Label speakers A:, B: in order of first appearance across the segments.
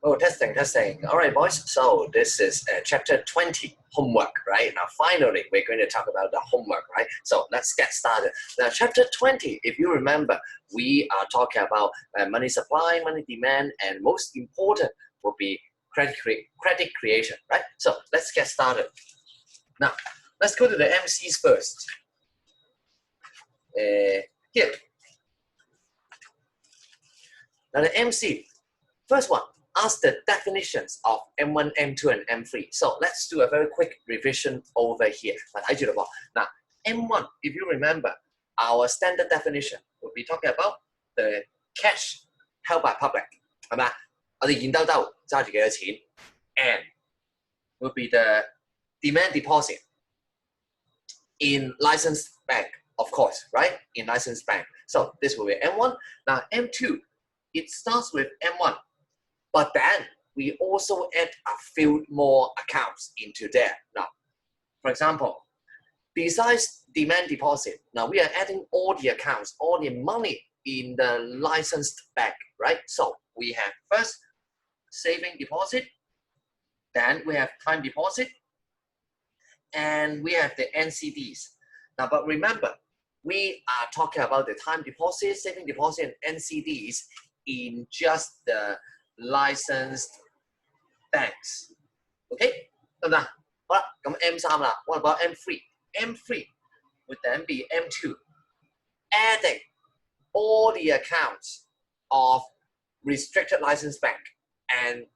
A: Oh, testing, testing. All right, boys. So this is chapter 20, homework, right? Now, finally, we're going to talk about the homework, right? So let's get started. Now, chapter 20, if you remember, we are talking about money supply, money demand, and most important will be credit creation, right? So let's get started. Now, let's go to the MCs first. Here. Now, the MC, first one. Ask the definitions of M1, M2, and M3. So let's do a very quick revision over here. Now, M1, if you remember, our standard definition will be talking about the cash held by public, 係咪？我哋現兜兜揸住幾多錢 and will be the demand deposit in licensed bank, of course, right? In licensed bank. So this will be M1. Now, M2, it starts with M1. But then we also add a few more accounts into there. Now, for example, besides demand deposit, now we are adding all the accounts, all the money in the licensed bank, right? So we have first saving deposit, then we have time deposit, and we have the NCDs. Now, but remember, we are talking about the time deposit, saving deposit, and NCDs in just the licensed banks. Okay? 得唔得？好啦，咁 M3 啦。What about M3? M3 would then be M2, adding all the accounts of restricted license bank and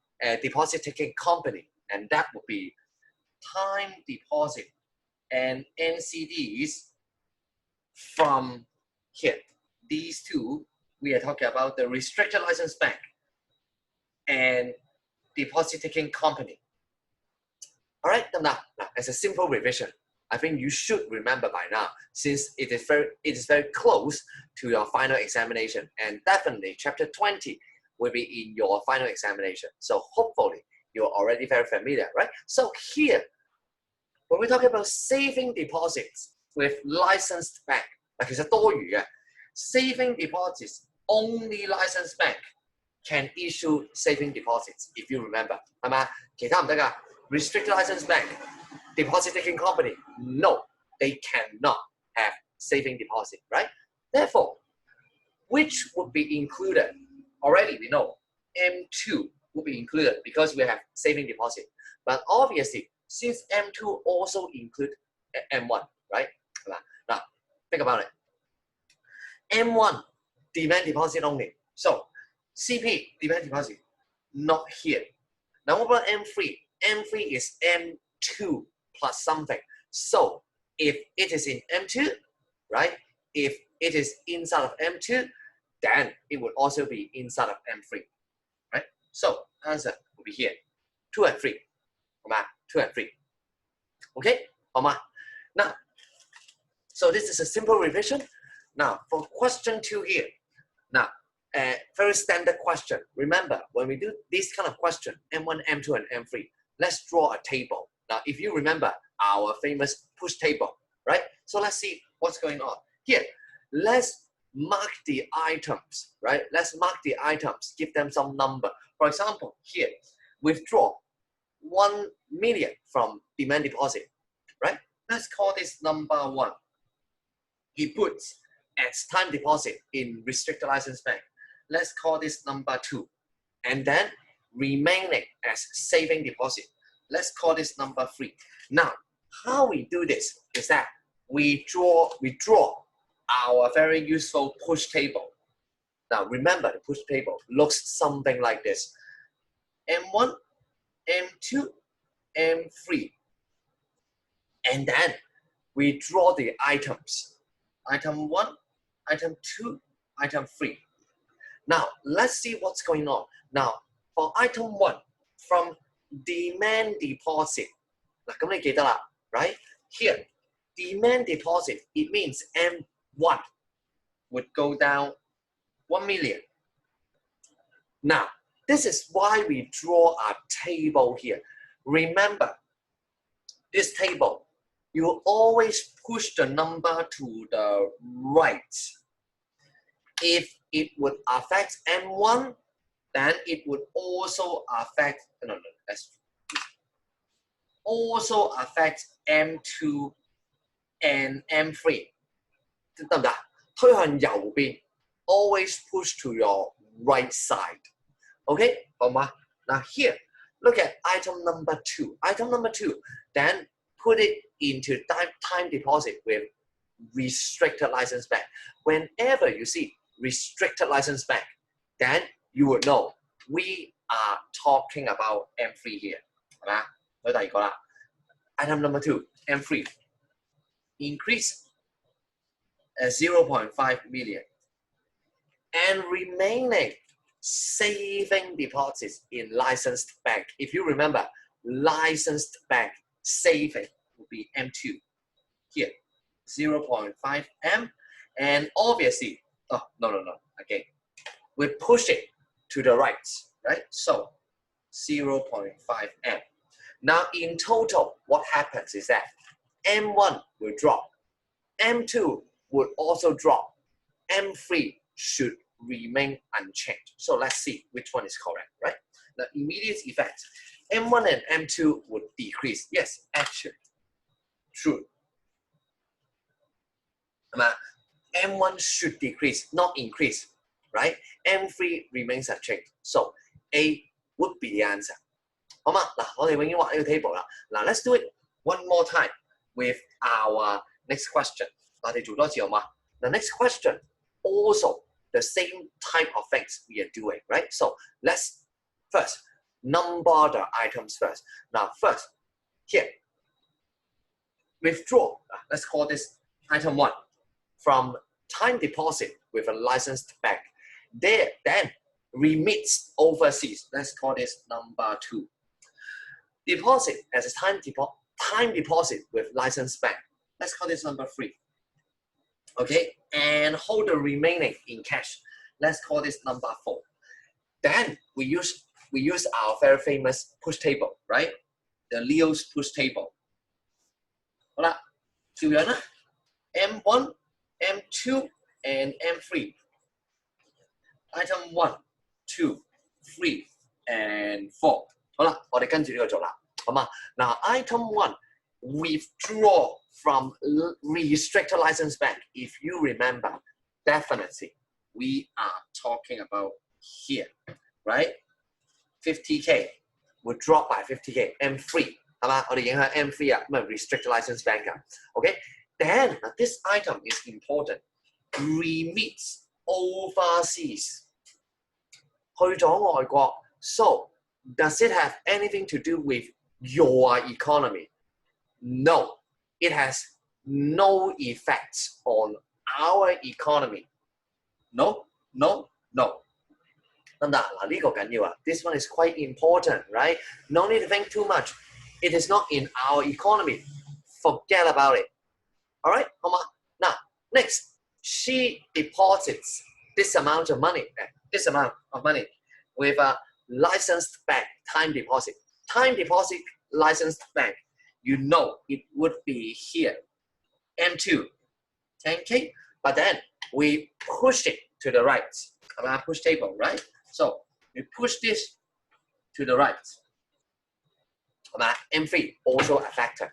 A: deposit taking company, and that would be time deposit and NCDs from here. These two, we are talking about the restricted license bank and deposit taking company. All right, now as a simple revision, I think you should remember by now, since it is very close to your final examination, and definitely chapter 20 will be in your final examination. So hopefully you're already very familiar, right? So here, when we talk about saving deposits with licensed bank, 其實多餘嘅 saving deposits only licensed bank can issue saving deposits, if you remember, 係嘛？其他唔得㗎 restricted license bank, deposit taking company, no, they cannot have saving deposit, right? Therefore, which would be included? Already we know M2 will be included because we have saving deposit. But obviously, since M2 also include M1, right? Now, think about it. M1, demand deposit only. So, CP, demand deposit, not here. Now, what about M3? M3 is M2 plus something. So, if it is in M2, right? If it is inside of M2, then it would also be inside of M3, right? So, answer will be here. 2 and 3. 好嗎? 2 and 3. Okay? 好嗎? Now, so this is a simple revision. Now, for question 2 here. Now, very standard question. Remember, when we do this kind of question, M1, M2, and M3, let's draw a table. Now, if you remember our famous push table, right? So let's see what's going on. Here, let's mark the items, right? Let's mark the items, give them some number. For example, here, withdraw 1 million from demand deposit, right? Let's call this number 1. He puts as time deposit in restricted license bank. Let's call this number 2. And then remaining as saving deposit. Let's call this number 3. Now, how we do this is that we draw our very useful push table. Now, remember the push table looks something like this. M1, M2, M3. And then we draw the items. Item 1, item 2, item 3. Now, let's see what's going on. Now, for item 1, from demand deposit, 嗱，咁你記得啦 right? Here, demand deposit, it means M1 would go down 1 million. Now, this is why we draw a table here. Remember, this table, you always push the number to the right. If it would affect M1, then it would also affect, also affect M2 and M3. 得唔得？推向右邊 ，always push to your right side. Okay, 好嘛？嗱 here, look at item number 2. Item number 2, then put it into time deposit with restricted license bank. Whenever you see restricted license bank, then you would know we are talking about M3 here. 係咪啊？所以第二個啦 ，item number 2, M3 increase at 0.5 million and remaining saving deposits in licensed bank. If you remember, licensed bank saving will be M2 here, 0.5 M, and obviously, oh no, again, we push it to the right, right? So 0.5 M. Now in total, what happens is that M1 will drop, M2 would also drop, M3 should remain unchanged. So let's see which one is correct, right? The immediate effect, M1 and M2 would decrease. Yes, actually, true. M1 should decrease, not increase, right? M3 remains unchanged. So A would be the answer. 好嘛？嗱，我哋永遠畫呢個 table 啦。嗱 ，let's do it one more time with our next question. 我哋做多次好嘛？ The next question also the same type of things we are doing, right? So let's first number the items first. Now first, here, withdraw. Let's call this item 1 from time deposit with a licensed bank. There, then remits overseas. Let's call this number 2. Deposit as a time deposit with licensed bank. Let's call this number 3. Okay, and hold the remaining in cash. Let's call this number 4. Then we use our very famous push table, right? The Leo's push table. 好啦，照樣啦 ，M1, M2, and M3. Item 1, 2, 3, and 4. 好啦，我哋跟住呢個做啦，好嘛？嗱 ，Item 1, withdraw from restricted license bank. If you remember, definitely we are talking about here, right? 50K would drop by 50K. M3, 係嘛？我哋影響 M3 啊，咁啊 restricted license bank 啊。Okay, then this item is important. Remits overseas. 去咗外國 So does it have anything to do with your economy? No, it has no effects on our economy. No. 得唔得？嗱，呢個緊要啊。This one is quite important, right? No need to think too much. It is not in our economy. Forget about it. All right, 好嗎？嗱 ，next, she deposits this amount of money with a licensed bank, time deposit. Time deposit licensed bank. You know it would be here. M2, 10K, but then we push it to the right. Push table, right? So we push this to the right. M3 also affected.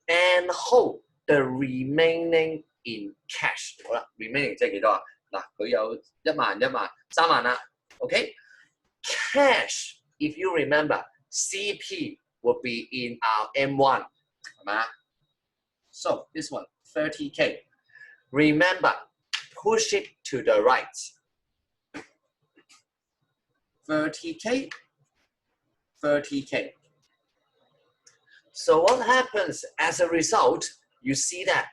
A: And hold the remaining in cash. 好啦 ，remaining 即係幾多啊？嗱，佢有1萬、3萬啦。Okay? Cash, if you remember, CP will be in our M1. 係嘛？ So this one, 30K. Remember, push it to the right. 30K, 30K. So what happens as a result? You see that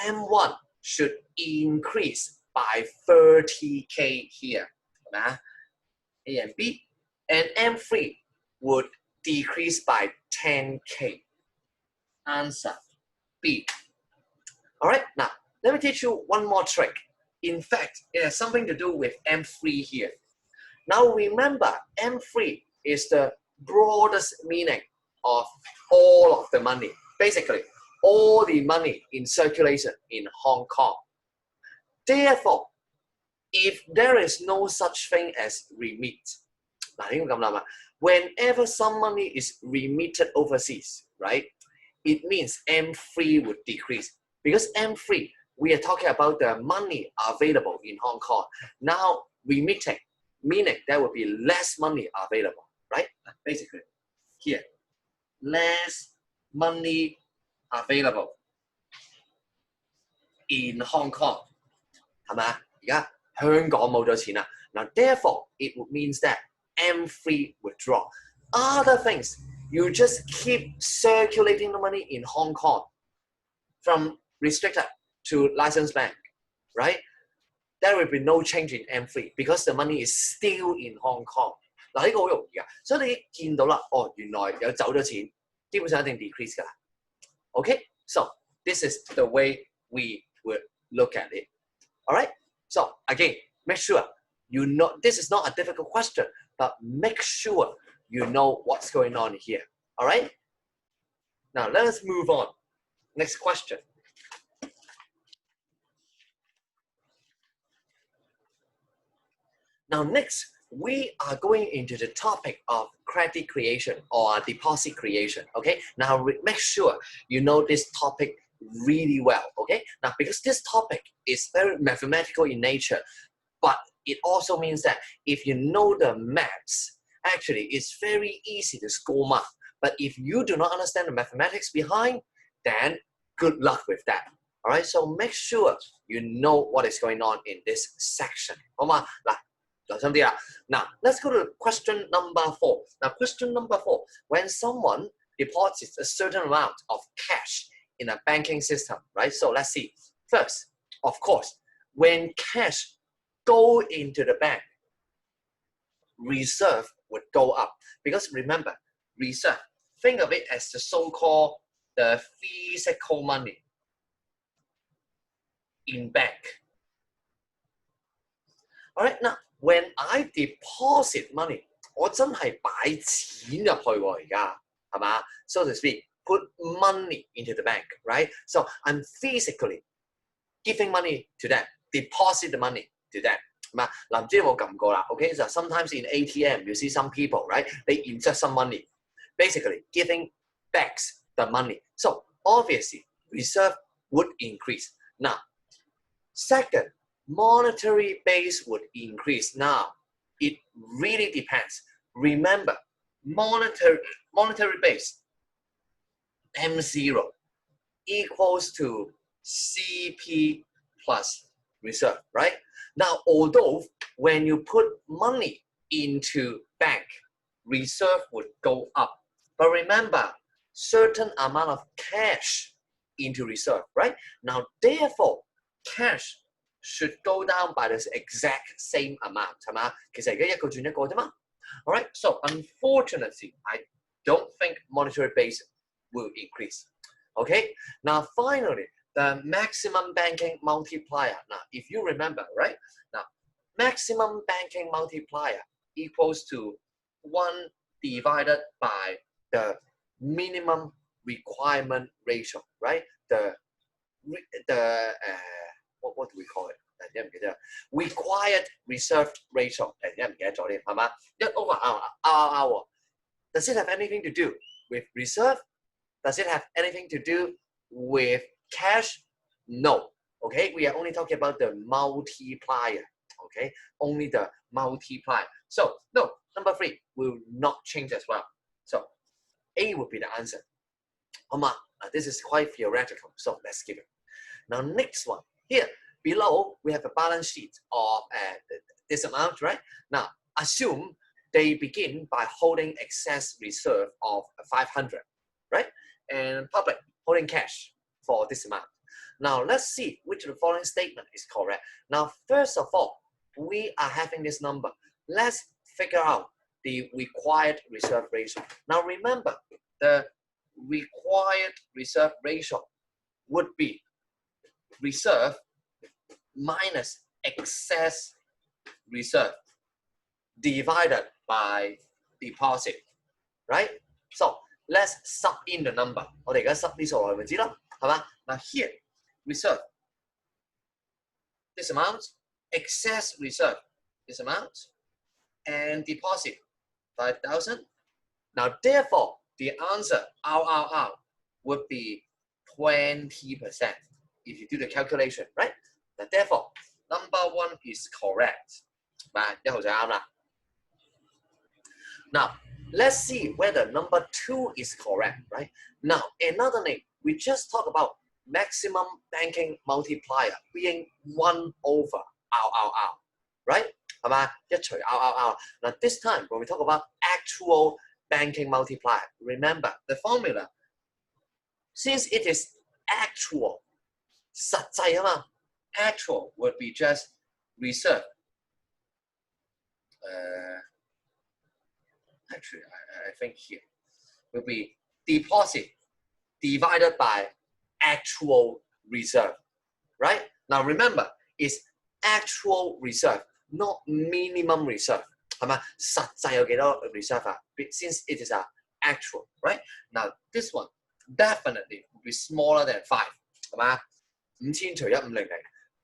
A: M1 should increase by 30K here. A and B. And M3 would decrease by 10K. Answer B. All right, now let me teach you one more trick. In fact, it has something to do with M3 here. Now remember, M3 is the broadest meaning of all of the money. Basically, all the money in circulation in Hong Kong. Therefore, if there is no such thing as remit, 嗱，應該咁諗啊。Whenever some money is remitted overseas, right? It means M3 would decrease because M3 we are talking about the money available in Hong Kong. Now remitting, meaning there will be less money available, right? Basically, here, less money available in Hong Kong, 係咪啊？而家香港冇咗錢啦。Now therefore, it would means that M3 would drop. Other things, you just keep circulating the money in Hong Kong from restricted to licensed bank, right? There will be no change in M3 because the money is still in Hong Kong. 嗱，呢個好容易㗎，所以你見到啦，哦，原來有走咗錢，基本上一定 decrease 㗎啦。Okay, so this is the way we would look at it. All right. So again, make sure you know this is not a difficult question, but make sure you know what's going on here. All right. Now let us move on. Next question. Now next, we are going into the topic of credit creation or deposit creation. Okay. Now make sure you know this topic really well. Okay. Now because this topic is very mathematical in nature, but it also means that if you know the maths, actually it's very easy to score mark. But if you do not understand the mathematics behind, then good luck with that. All right. So make sure you know what is going on in this section. 好嘛？嗱。Now, let's go to question number 4. Now, question number 4. When someone deposits a certain amount of cash in a banking system, right? So let's see. First, of course, when cash go into the bank, reserve would go up. Because remember, reserve, think of it as the so-called the physical money in bank. All right, now, when I deposit money, 我真係擺錢入去喎，而家係嘛 ？So to speak, put money into the bank, right? So I'm physically giving money to them, deposit the money to them. 係嘛？嗱，唔知有冇撳過啦 ？Okay, so sometimes in ATM you see some people, right? They insert some money, basically giving back the money. So obviously, reserve would increase. Now, second, monetary base would increase. Now, it really depends. Remember, monetary base, M0 equals to CP plus reserve, right? Now, although when you put money into bank, reserve would go up. But remember, certain amount of cash into reserve, right? Now, therefore, cash should go down by the exact same amount, 係嘛？其實而家一個轉一個啫嘛。All right, so unfortunately, I don't think monetary base will increase. Okay, now finally, the maximum banking multiplier. Now, if you remember, right? Now, maximum banking multiplier equals to 1 divided by the minimum requirement ratio, right? What do we call it? Required reserve ratio. 係嘛？1 over R. Does it have anything to do with reserve? Does it have anything to do with cash? No. Okay, we are only talking about the multiplier. Okay, only the multiplier. So no, number 3 will not change as well. So A would be the answer. This is quite theoretical, so let's skip it. Now next one. Here below we have a balance sheet of this amount, right? Now assume they begin by holding excess reserve of 500, right? And public holding cash for this amount. Now let's see which of the following statement is correct. Now first of all, we are having this number. Let's figure out the required reserve ratio. Now remember, the required reserve ratio would be reserve minus excess reserve divided by deposit, right? So let's sub in the number. 我哋而家 sub 啲數落去咪知咯，係嘛？嗱 here reserve this amount, excess reserve this amount, and deposit 5,000. Now, therefore, the answer RRR would be 20% if you do the calculation, right? Now, therefore, number 1 is correct. Now, let's see whether number 2 is correct, right? Now, another name, we just talked about maximum banking multiplier being 1 over RRR, right? Now, this time, when we talk about actual banking multiplier, remember the formula. Since it is actual, 實際啊嘛, actual would be just reserve. Actually, I think here will be deposit divided by actual reserve, right? Now remember, it's actual reserve, not minimum reserve. 係咪？實際有幾多 reserve 啊 ？Since it is actual, right? Now this one definitely will be smaller than 5，係嘛？5000除1500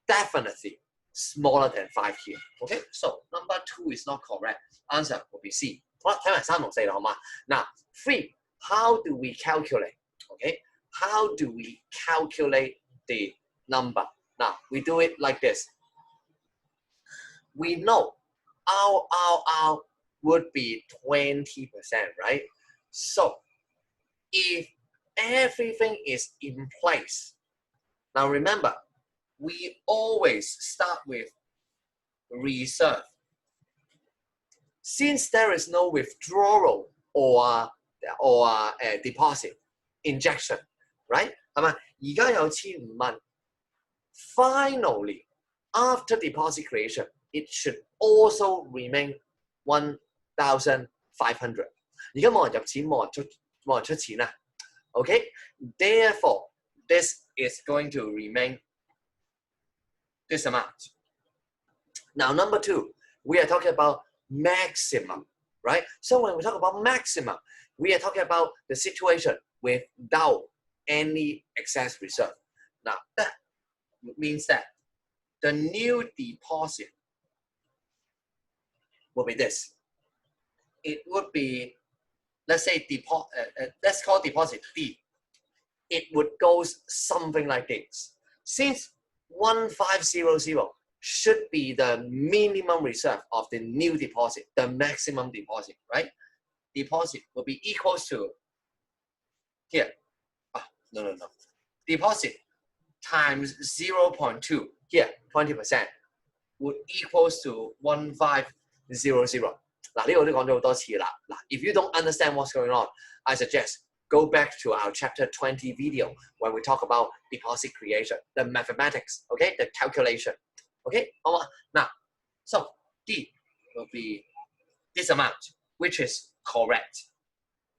A: definitely smaller than 5 here. Okay, so number 2 is not correct. Answer will be C. 好啦，睇埋3同4啦，好嘛？嗱 ，3 how do we calculate? Okay, how do we calculate the number? Now we do it like this. We know RRR would be 20%, right? So if everything is in place, now remember, we always start with reserve. Since there is no withdrawal or deposit injection, right? 係咪？而家有15蚊 Finally, after deposit creation, it should also remain 1,500. 而家冇人入錢，冇人出錢啦。Okay, therefore, this is going to remain this amount. Now, number 2, we are talking about maximum, right? So when we talk about maximum, we are talking about the situation without any excess reserve. Now, that means that the new deposit will be this. It would be, let's say, let's call deposit D. It would go something like this. Since 1500 should be the minimum reserve of the new deposit, the maximum deposit, right? Deposit will be equals to here. No. Deposit times 0.2 here, 20% would equals to 1500. 嗱，呢個都講咗好多次啦。嗱 if you don't understand what's going on, I suggest go back to our chapter 20 video when we talk about deposit creation, the mathematics, okay, the calculation. Okay, 好嘛？嗱 so D will be this amount, which is correct.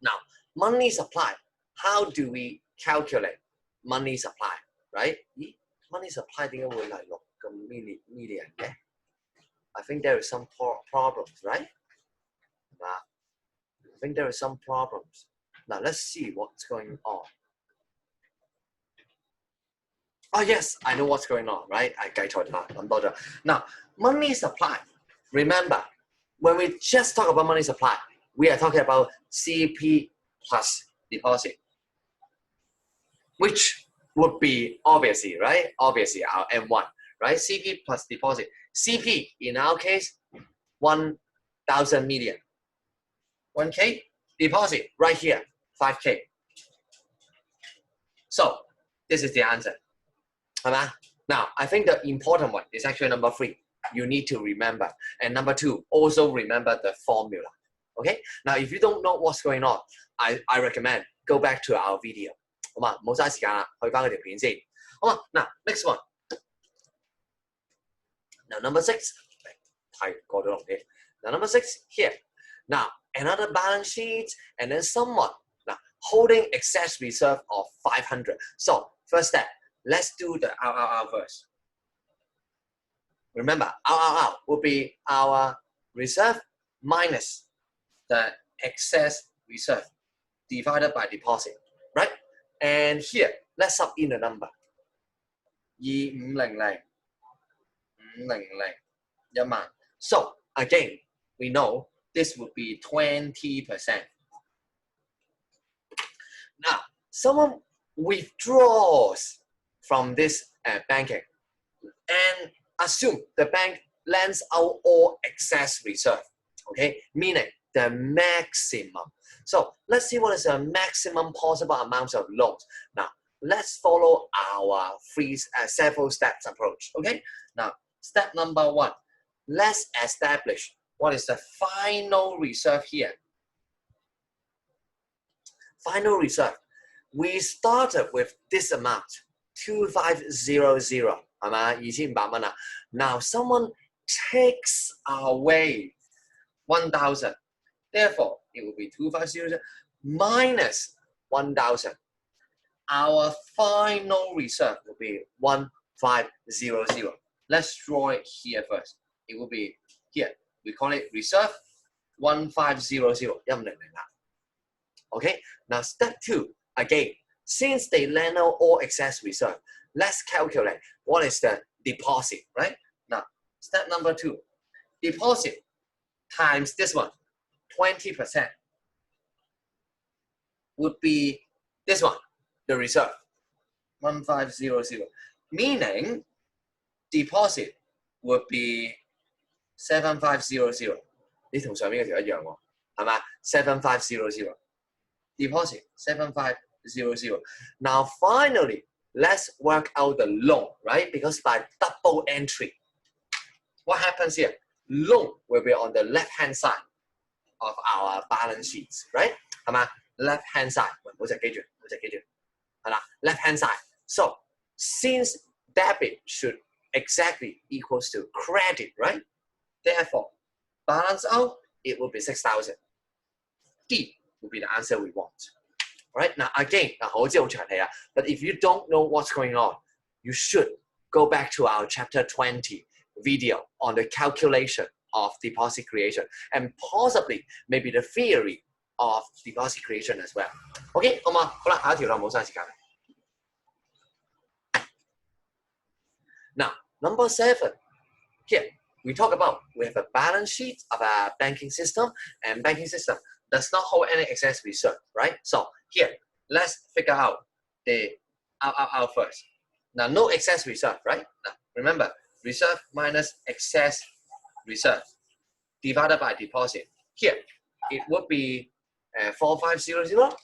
A: Now, money supply, how do we calculate money supply, right? Money supply 點解會嚟落咁 million 嘅？ I think there is some problems, right? I think there is some problems. Now, let's see what's going on. Oh, yes, I know what's going on, right? I 計錯咗，諗多咗。Now, money supply, remember, when we just talk about money supply, we are talking about CP plus deposit, which would be obviously, right? Obviously, our M1, right? CP plus deposit. CP, in our case, 1,000 million. 1K, deposit right here, 5K. So, this is the answer. Now, I think the important one is actually number 3. You need to remember. And number 2, also remember the formula. Okay? Now, if you don't know what's going on, I recommend go back to our video. 好嘛？唔好嘥時間啦，去返嗰條片先。好嘛？嗱 ，next one. Now, number 6. 太過咗龍啲。Now, number 6 here. Now, another balance sheet, and then someone now holding excess reserve of 500. So, first step. Let's do the RRR first. Remember, RRR will be our reserve minus the excess reserve divided by deposit, right? And here, let's sub in the number. 2500, 500, 10000. So again, we know this would be 20%. Now, someone withdraws from this banking and assume the bank lends out all excess reserve, okay, meaning the maximum. So let's see what is the maximum possible amount of loans. Now, let's follow our several steps approach, okay? Now, step number 1, let's establish what is the final reserve here. Final reserve, we started with this amount, 2500, 係嘛？2500蚊啊。Now someone takes away 1000, therefore it will be 2500 minus 1000. Our final reserve will be 1500. Let's draw it here first. It will be here. We call it reserve 1500. Okay. Now step 2 again. Since they lend out all excess reserve, let's calculate what is the deposit, right? Now, step number 2, deposit times this one, 20%, would be this one, the reserve, 1500, meaning deposit would be 7500. 你同上面嗰條一樣喎，係嘛？ 7500 deposit 7500. Now finally, let's work out the loan, right? Because by double entry, what happens here? Loan will be on the left-hand side of our balance sheets, right? 係嘛？ Left-hand side， 唔好就記住，係啦 ，left-hand side. So since debit should exactly equals to credit, right? Therefore, balance out, it will be 6,000. D will be the answer we want. Right? Now again, but if you don't know what's going on, you should go back to our chapter 20 video on the calculation of deposit creation and possibly maybe the theory of deposit creation as well. Okay, 好嘛？好啦，下一條啦，冇嘥時間。Now, number 7. Here, we talk about we have a balance sheet of a banking system, and banking system does not hold any excess reserve, right? So here, let's figure out the out first. Now, no excess reserve, right? Now, remember, reserve minus excess reserve divided by deposit. Here, it would be 4500.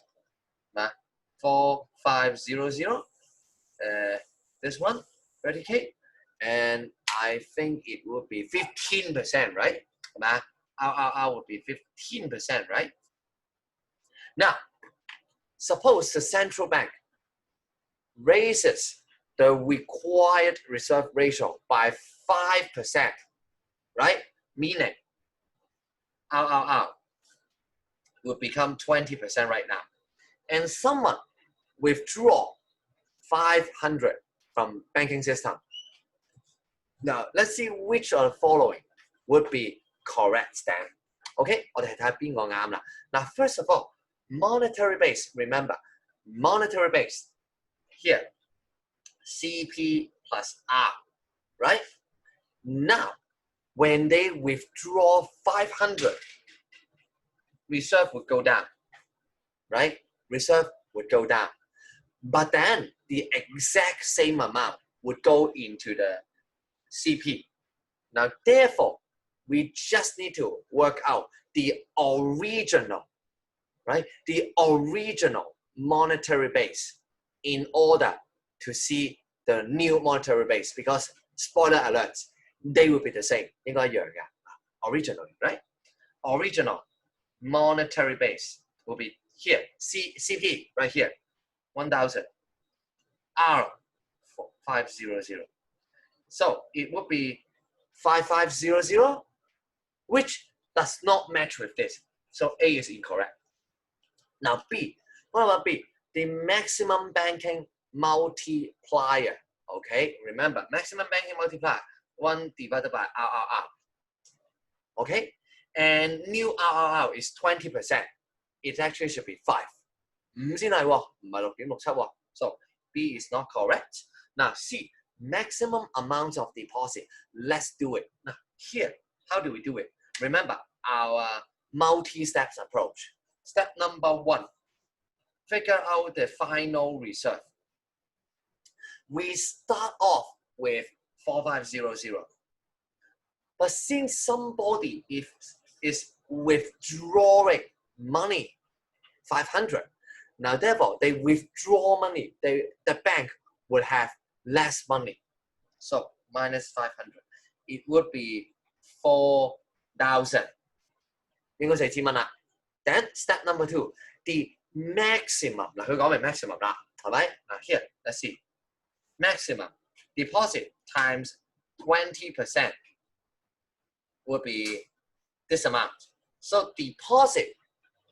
A: 4500. This one, 30K. And I think it would be 15%, right? I would be 15%, right? Now, suppose the central bank raises the required reserve ratio by 5%, right? Meaning, will become 20% right now. And someone withdraw 500 from banking system. Now, let's see which of the following would be correct then. Okay, 我哋睇下邊個啱啦。Now, first of all, monetary base. Remember, monetary base here, CP plus R, right? Now, when they withdraw 500, reserve would go down, right? Reserve would go down. But then the exact same amount would go into the CP. Now, therefore, we just need to work out the original, right? The original monetary base in order to see the new monetary base, because spoiler alert, they will be the same. 應該一樣嘅 originally, right? Original monetary base will be here, CP right here, 1000, R 500. So it would be 5500, which does not match with this. So A is incorrect. Now B, what about B? The maximum banking multiplier. Okay, remember, maximum banking multiplier, 1 divided by RRR. Okay, and new RRR is 20%. It actually should be 5. 5先係喎，唔係6.67喎。So B is not correct. Now C, maximum amount of deposit. Let's do it. Now here, how do we do it? Remember, our multi-steps approach. Step number 1, figure out the final reserve. We start off with 4500. But since somebody is withdrawing money, 500, now therefore they withdraw money, the bank would have less money. So minus 500, it would be 4,000. 應該4,000蚊啦。Then step number 2, the maximum 嗱，佢講明 maximum 啦，係咪？嗱 here let's see maximum deposit times 20% would be this amount. So deposit,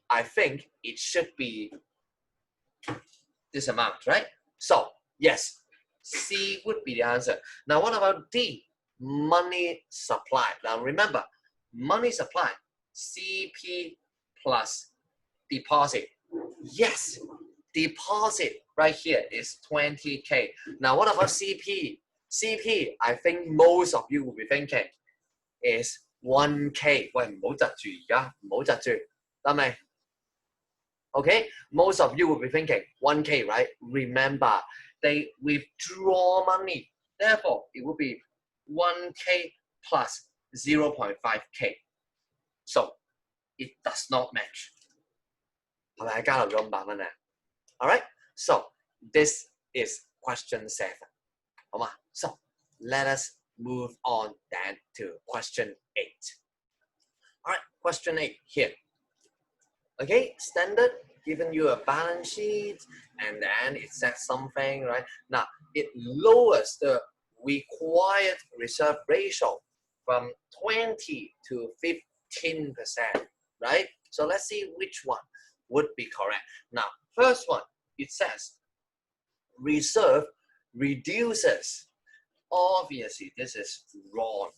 A: I think it should be this amount, right? So yes, C would be the answer. Now what about D? Money supply. Now remember, money supply, CP plus deposit. Yes, deposit right here is 20K. Now what about CP? CP, I think most of you will be thinking is 1K. 喂，唔好窒住而家，唔好窒住，得未 ？Okay, most of you will be thinking 1K, right? Remember, they withdraw money. Therefore, it will be 1K plus 0.5K. So, it does not match. 係咪交流咗500蚊咧 ？Alright, so this is question 7. 好嘛 ？So, let us move on then to question 8. Alright, question 8 here. Okay, standard, given you a balance sheet, and then it says something, right? Now, it lowers the required reserve ratio from 20 to 15%, right? So let's see which one would be correct. Now, first one, it says reserve reduces. Obviously, this is wrong.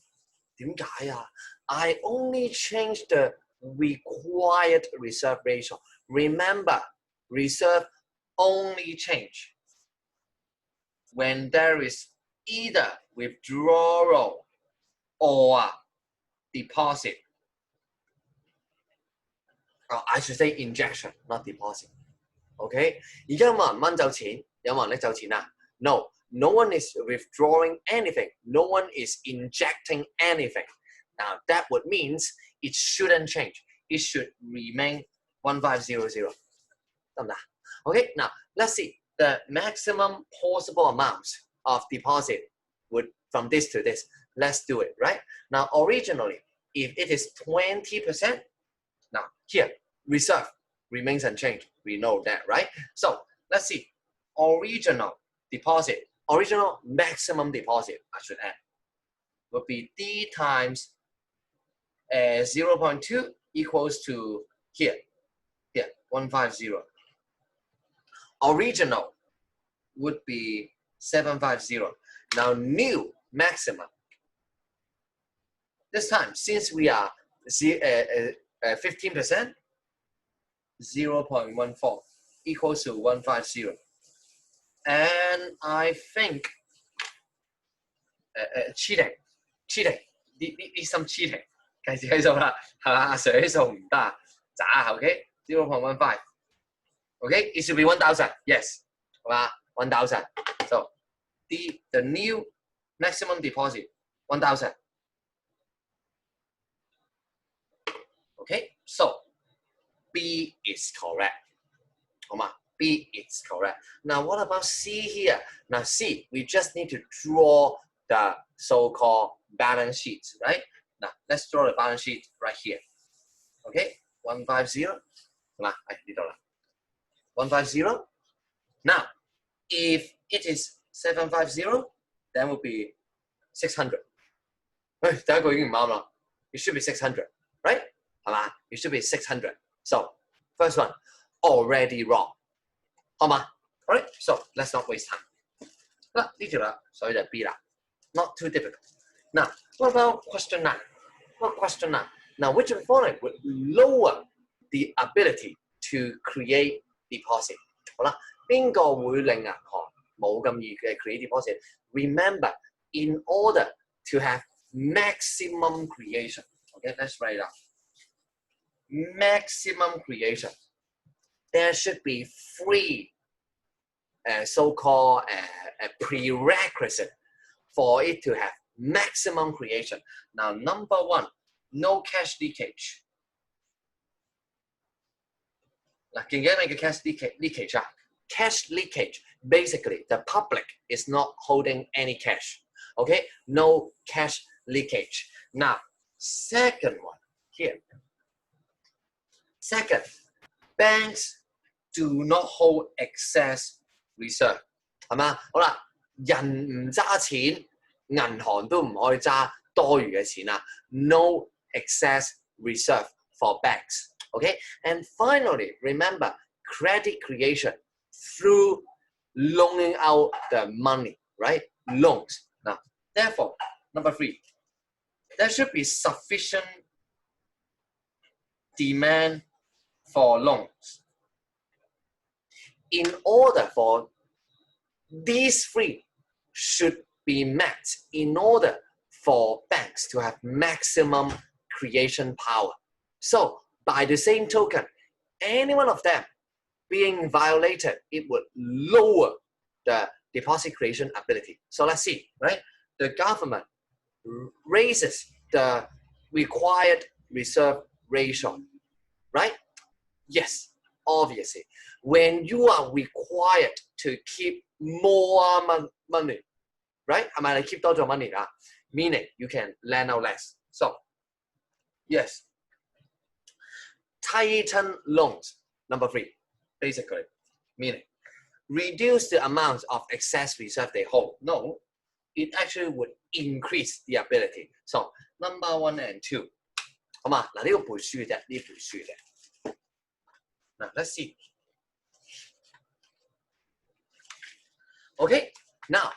A: 點解啊? I only changed the required reserve ratio. Remember, reserve only change when there is either withdrawal or deposit. I should say injection, not deposit. Okay? 而家有冇人掹走錢？有冇人拎走錢啊？ No, no one is withdrawing anything. No one is injecting anything. Now that would means it shouldn't change. It should remain 1500. Okay, now let's see the maximum possible amount of deposit would from this to this. Let's do it, right? Now originally, if it is 20%, now here, reserve remains unchanged. We know that, right? So let's see, original deposit, original maximum deposit, I should add, would be D times 0.2 equals to here, 150. Original would be 750. Now new maximum. This time, since we are 15%, 0.14 equals to 150. And I think cheating, need some cheating. 計數啦，係嘛？水數唔得，渣 OK 0.15 OK it should be 1,000 yes 係嘛 1,000 so the new maximum deposit 1,000 okay so B is correct 好嘛 B is correct. Now what about C here? Now C we just need to draw the so-called balance sheet, right? Now, let's draw the balance sheet right here. Okay, 150. 150. Now, if it is 750, then will be 600. It should be 600, right? It should be 600. So, first one, already wrong. Alright, so let's not waste time. 呢條啦，所以就 B 啦。Not too difficult. Now, what about question 9? What question 9? Now, which of the following would lower the ability to create deposit? 好啦，邊個會令銀行冇咁易嘅 create deposit? Remember, in order to have maximum creation, okay, let's write it out. maximum creation. There should be three so-called prerequisite for it to have maximum creation. Now, number one, no cash leakage. Now, can you make a cash leakage? Cash leakage, basically, the public is not holding any cash. Okay, no cash leakage. Now, second one here. Second, banks do not hold excess reserve. 係嘛？好啦，人唔揸錢，銀行都唔可以揸多餘嘅錢啦。No excess reserve for banks. Okay, and finally, remember credit creation through loaning out the money, right? Loans. Now, therefore, number three, there should be sufficient demand for loans. In order for these three should be met in order for banks to have maximum creation power. So, by the same token, any one of them being violated, it would lower the deposit creation ability. So let's see, right? The government raises the required reserve ratio, right? Yes, obviously. When you are required to keep more money, right? I mean, keep total money, meaning you can lend out less. So, yes. Tighten loans, number three, basically, meaning reduce the amount of excess reserve they hold. No, it actually would increase the ability. So, number one and two. 好嘛，嗱呢個背書嘅啫，呢背書嘅。嗱，let's see. Okay, now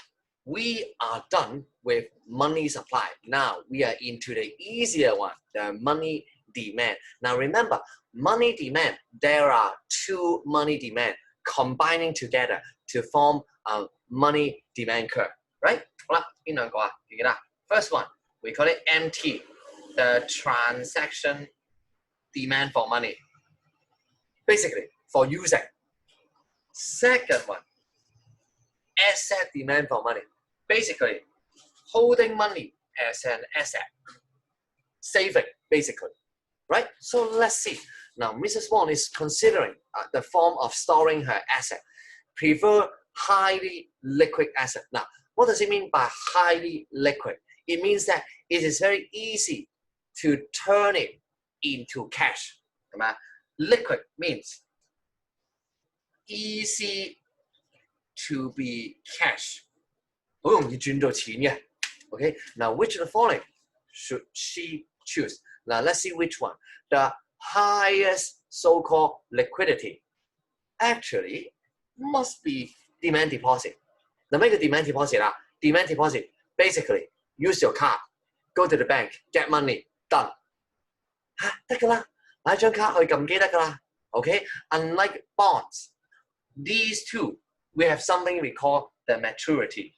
A: we are done with money supply. Now we are into the easier one, the money demand. Now remember, money demand, there are two money demand combining together to form a money demand curve, right? 好啦，邊兩個啊？記唔記得？ First one, we call it MT, the transaction demand for money. Basically, for using. Second one, asset demand for money. Basically, holding money as an asset. Saving, basically. Right? So let's see. Now, Mrs. Wong is considering the form of storing her asset. Prefer highly liquid asset. Now, what does it mean by highly liquid? It means that it is very easy to turn it into cash. Liquid means easy to be cash. 好容易轉到錢嘅。Okay, now which of the following should she choose? Now let's see which one. The highest so-called liquidity actually must be demand deposit. 嗱咩叫 demand deposit 啊？ Demand deposit basically use your card, go to the bank, get money, done. 嚇得㗎啦，買張卡去撳機得㗎啦。Okay, unlike bonds, these two we have something we call the maturity.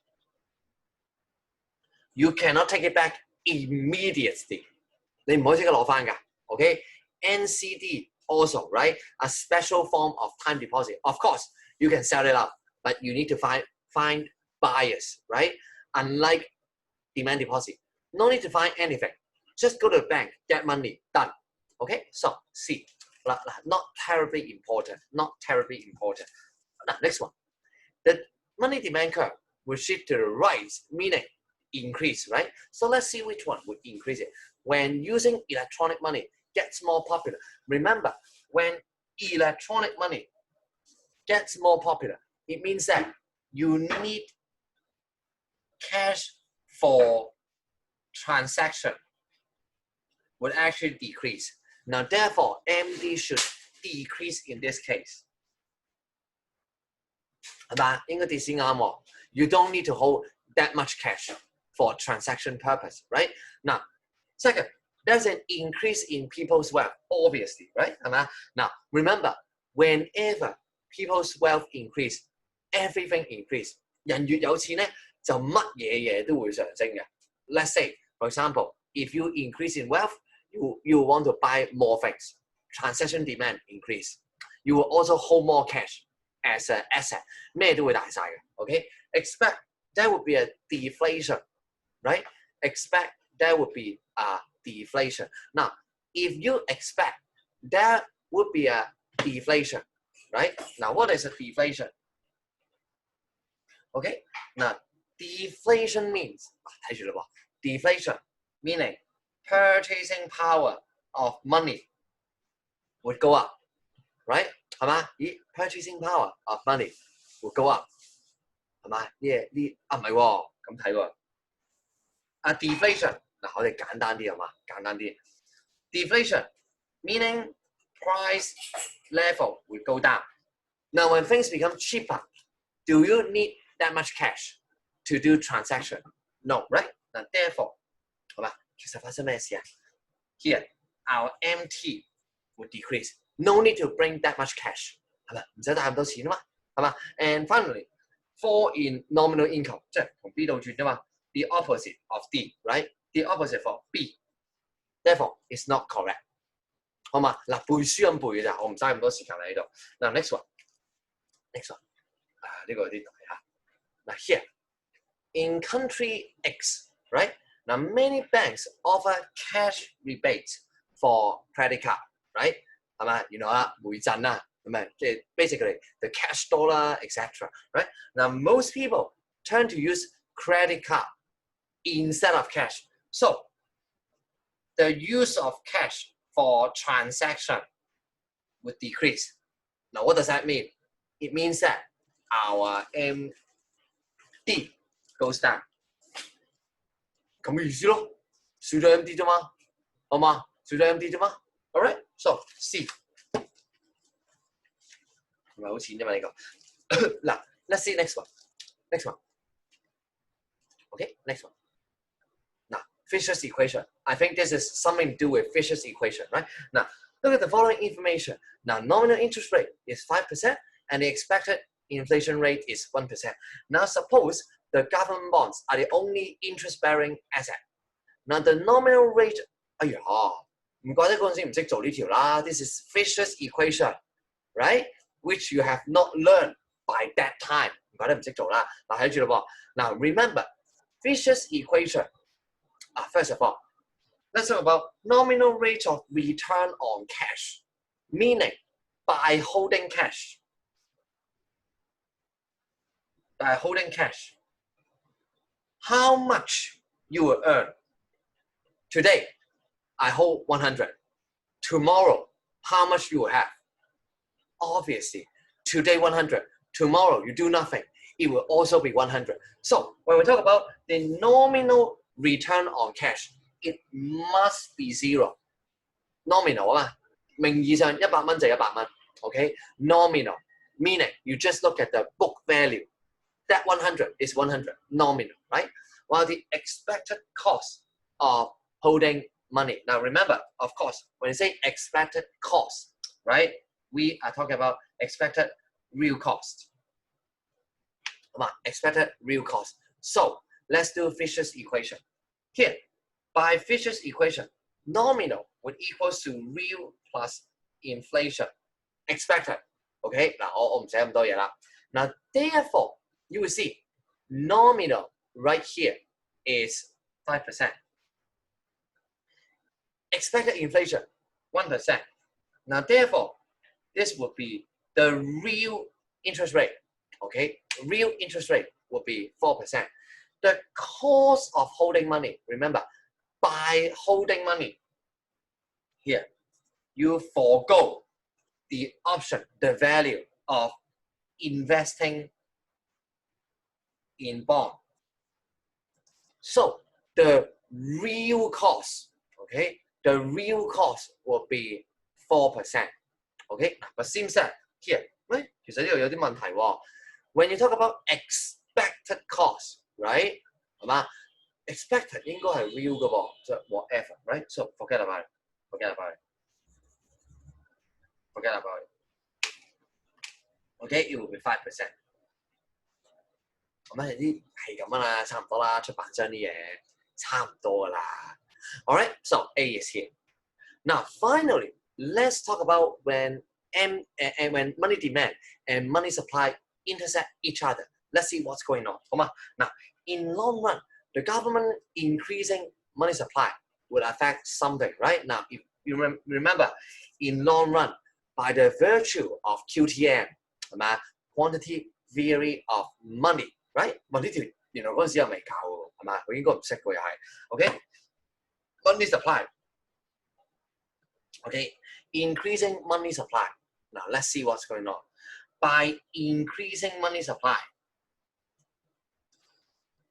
A: You cannot take it back immediately. 你唔可以即刻攞返㗎。Okay, NCD also, right? A special form of time deposit. Of course, you can sell it out, but you need to find buyers, right? Unlike demand deposit, no need to find anything. Just go to the bank, get money, done. Okay, so C. Not terribly important. Not terribly important. Now, next one. The money demand curve will shift to the right, meaning increase, right? So let's see which one would increase it. When using electronic money gets more popular. Remember, when electronic money gets more popular, it means that you need cash for transaction would actually decrease. Now, therefore, MD should decrease in this case. 係嘛？應該跌先啱喎。You don't need to hold that much cash for transaction purpose, right? Now, second, there's an increase in people's wealth, obviously, right? 係嘛？ Now, remember, whenever people's wealth increase, everything increase. 人越有錢咧，就乜嘢都會上升嘅。Let's say, for example, if you increase in wealth, you want to buy more things. transaction demand increase, you will also hold more cash as an asset. 咩都會大晒嘅 ，OK? Expect there would be a deflation, right? Expect there would be a deflation. Now, if you expect there would be a deflation, right? Now, what is a deflation? Okay? Now, deflation means 睇住啦喎 deflation meaning purchasing power of money would go up, right? 係嘛？咦 purchasing power of money would go up 係嘛？唔係喎，咁睇喎。deflation 嗱，我哋簡單啲係嘛？簡單啲 deflation meaning price level would go down. Now, when things become cheaper, do you need that much cash to do transaction? No, right? Now, therefore, 好嘛？其實發生咩事啊 ？Here, our MT would decrease. No need to bring that much cash. 係咪？唔使帶咁多錢啊嘛，係嘛 ？And finally, fall in nominal income， 即係同 B 倒轉啫嘛。The opposite of D, right? The opposite for B. Therefore, it's not correct. 好嘛？嗱，背書咁背嘅咋，我唔嘥咁多時間喺度。嗱 ，next one，next one， 呢個有啲大嚇。嗱 ，here in country X, right? Now many banks offer cash rebates for credit card, right? 係咪？原來啦，回贈啦，係咪？即係 basically the cash store 啦 ，etc. Right? Now most people turn to use credit card instead of cash. So the use of cash for transaction would decrease. Now, what does that mean? It means that our MD goes down. 咁嘅意思咯，少咗 MD 啫嘛，好嘛？少咗 MD 啫嘛。Alright, so C 唔係好淺啫嘛呢個。嗱 ，let's see next one. Next one. Okay, next one. Now, Fisher's equation. I think this is something to do with Fisher's equation, right? Now, look at the following information. Now, nominal interest rate is 5% and the expected inflation rate is 1%. Now, suppose the government bonds are the only interest-bearing asset. Now, the nominal rate, 哎呀，唔怪得嗰陣時唔識做呢條啦。This is Fisher's equation, right? Which you have not learned by that time. 唔怪得唔識做啦。嗱，睇住咯噃。Now, remember, Fisher's equation. First of all, let's talk about nominal rate of return on cash, meaning by holding cash. By holding cash, how much you will earn. Today, I hold 100. Tomorrow, how much you will have. Obviously, today 100. Tomorrow, you do nothing. It will also be 100. So, when we talk about the nominal return on cash, it must be zero. Nominal 啊嘛，名義上100蚊就100蚊 ，OK? Nominal, meaning you just look at the book value. That 100 is 100, nominal, right? While the expected cost of holding money. Now remember, of course, when you say expected cost, right? We are talking about expected real cost. Come on, expected real cost. So let's do Fisher's equation. Here, by Fisher's equation, nominal would equal to real plus inflation. Expected. Okay? Now, 我唔寫咁多嘢啦。Now, therefore, you will see nominal right here is 5%. Expected inflation, 1%. Now, therefore, this would be the real interest rate. Okay? Real interest rate would be 4%. The cost of holding money, remember, by holding money, here, you forego the option, the value of investing in bond. So the real cost, okay, the real cost will be 4%. Okay, but seems that here, right? 其實呢度有啲問題喎。When you talk about expected cost, right? 係嘛 ？Expected 應該係 real 嘅喎，即係 whatever, right? So forget about it. Forget about it. Forget about it. Okay, it will be 5%. 咁咧啲係咁啦，差唔多啦，出版商啲嘢差唔多噶啦。Alright, so A is here. Now finally, let's talk about when when money demand and money supply intersect each other. Let's see what's going on. Now, in long run, the government increasing money supply will affect something, right? Now, if you remember, in long run, by the virtue of QTM, quantity theory of money, right? 呢條原來嗰陣時又未教喎，係嘛？我應該唔識嘅又係。OK， money supply. Okay, increasing money supply. Now let's see what's going on. By increasing money supply,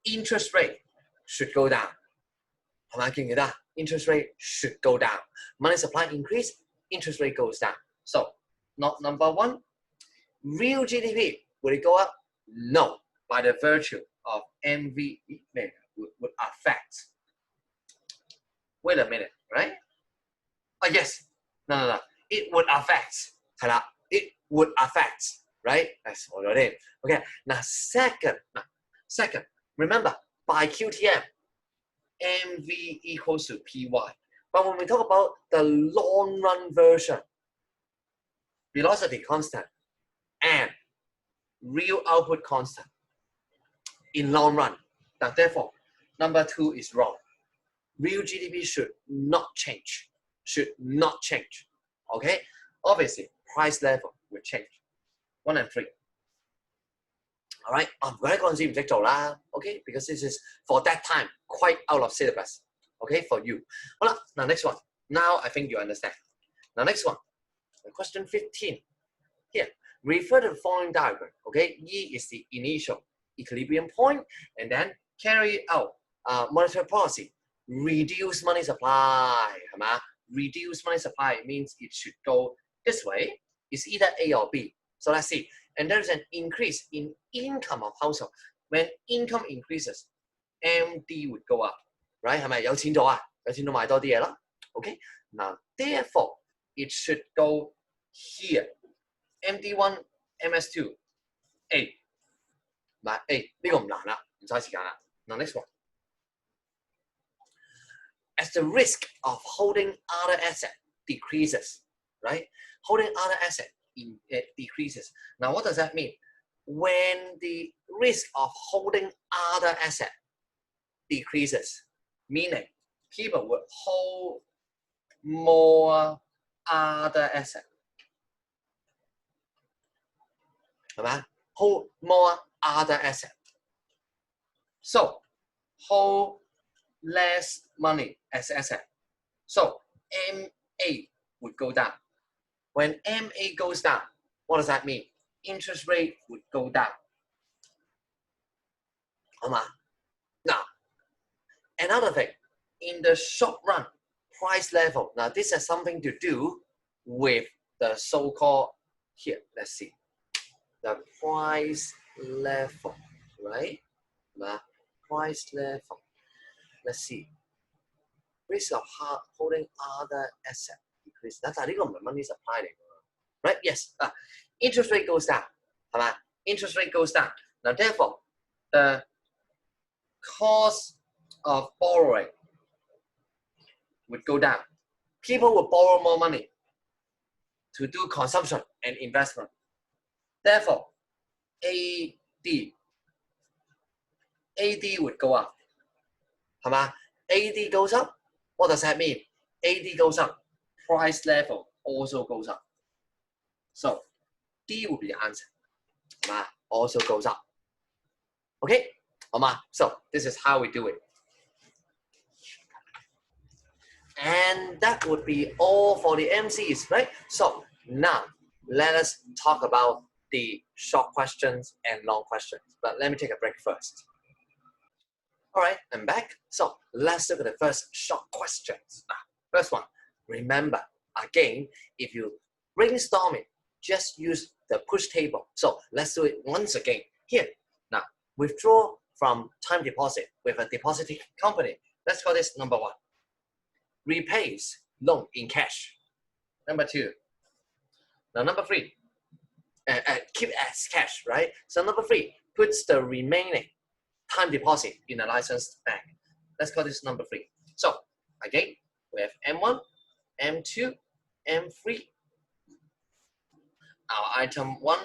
A: interest rate should go down. 係咪記唔記得？ Interest rate should go down. Money supply increase, interest rate goes down. So, not number one, real GDP, will it go up? No. By the virtue of MV would affect. Wait a minute, right? Oh, yes. No. It would affect. It would affect, right? That's all your name. Okay. Now, second, remember, by QTM, MV equals to PY. But when we talk about the long run version, velocity constant and real output constant in long run. Now, therefore, number 2 is wrong. Real GDP should not change. Okay? Obviously, price level will change. 1 and 3. All right? Okay? Because this is, for that time, quite out of syllabus. Okay? For you. Now, next one. Now, I think you understand. Now, next one. Question 15. Here, refer to the following diagram. Okay? E is the initial equilibrium point, and then carry out monetary policy. Reduce money supply. Reduce money supply means it should go this way. It's either A or B. So let's see. And there's an increase in income of household. When income increases, MD would go up. Right? 係咪有錢咗啊？有錢到買多啲嘢啦。Okay? Now, therefore, it should go here. MD1, MS2, A. 嗱 A 呢個唔難啦，唔嘥時間啦。Now next one. As the risk of holding other asset decreases, right? Holding other asset decreases. Now what does that mean? When the risk of holding other asset decreases, meaning people will hold more other asset. 係咪？ Hold more other asset. So, hold less money as asset. So, MA would go down. When MA goes down, what does that mean? Interest rate would go down. Now, another thing, in the short run, price level. Now, this has something to do with the so-called, here, let's see. The price level, right? Price level. Let's see. Risk of holding other asset decrease. 但係呢個唔係 money supply 嚟㗎 right? Yes. Interest rate goes down. 係嘛 Interest rate goes down. Now, therefore, the cost of borrowing would go down. People will borrow more money to do consumption and investment. Therefore, AD would go up. 係嘛 AD goes up. What does that mean? AD goes up. Price level also goes up. So, D would be the answer. 係嘛 Also goes up. Okay? 好嘛 So, this is how we do it. And that would be all for the MCs, right? So, now, let us talk about the short questions and long questions. But let me take a break first. All right, I'm back. So let's look at the first short questions. Now, first one, remember, again, if you brainstorm it, just use the push table. So let's do it once again. Here, now, withdraw from time deposit with a depositing company. Let's call this number 1. Repays loan in cash. Number 2. Now, number 3. Keep as cash, right? So number 3, puts the remaining time deposit in a licensed bank. Let's call this number 3. So again, we have M1, M2, M3. Our item 1,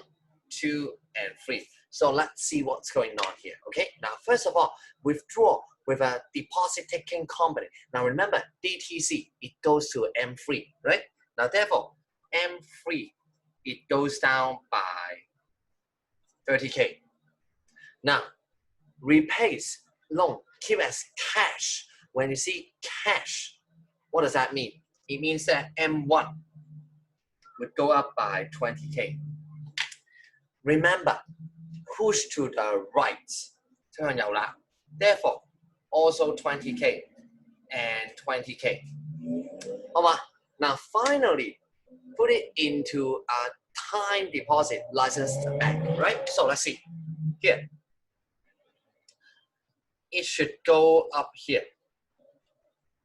A: 2, and 3. So let's see what's going on here. Okay, now first of all, withdraw with a deposit taking company. Now remember, DTC, it goes to M3, right? Now therefore, M3, it goes down by 30K. Now, repays loan, keep as cash. When you see cash, what does that mean? It means that M1 would go up by 20K. Remember, push to the right. Therefore, also 20K and 20K. Now finally, put it into a time deposit licensed bank, right? So let's see. Here, it should go up here.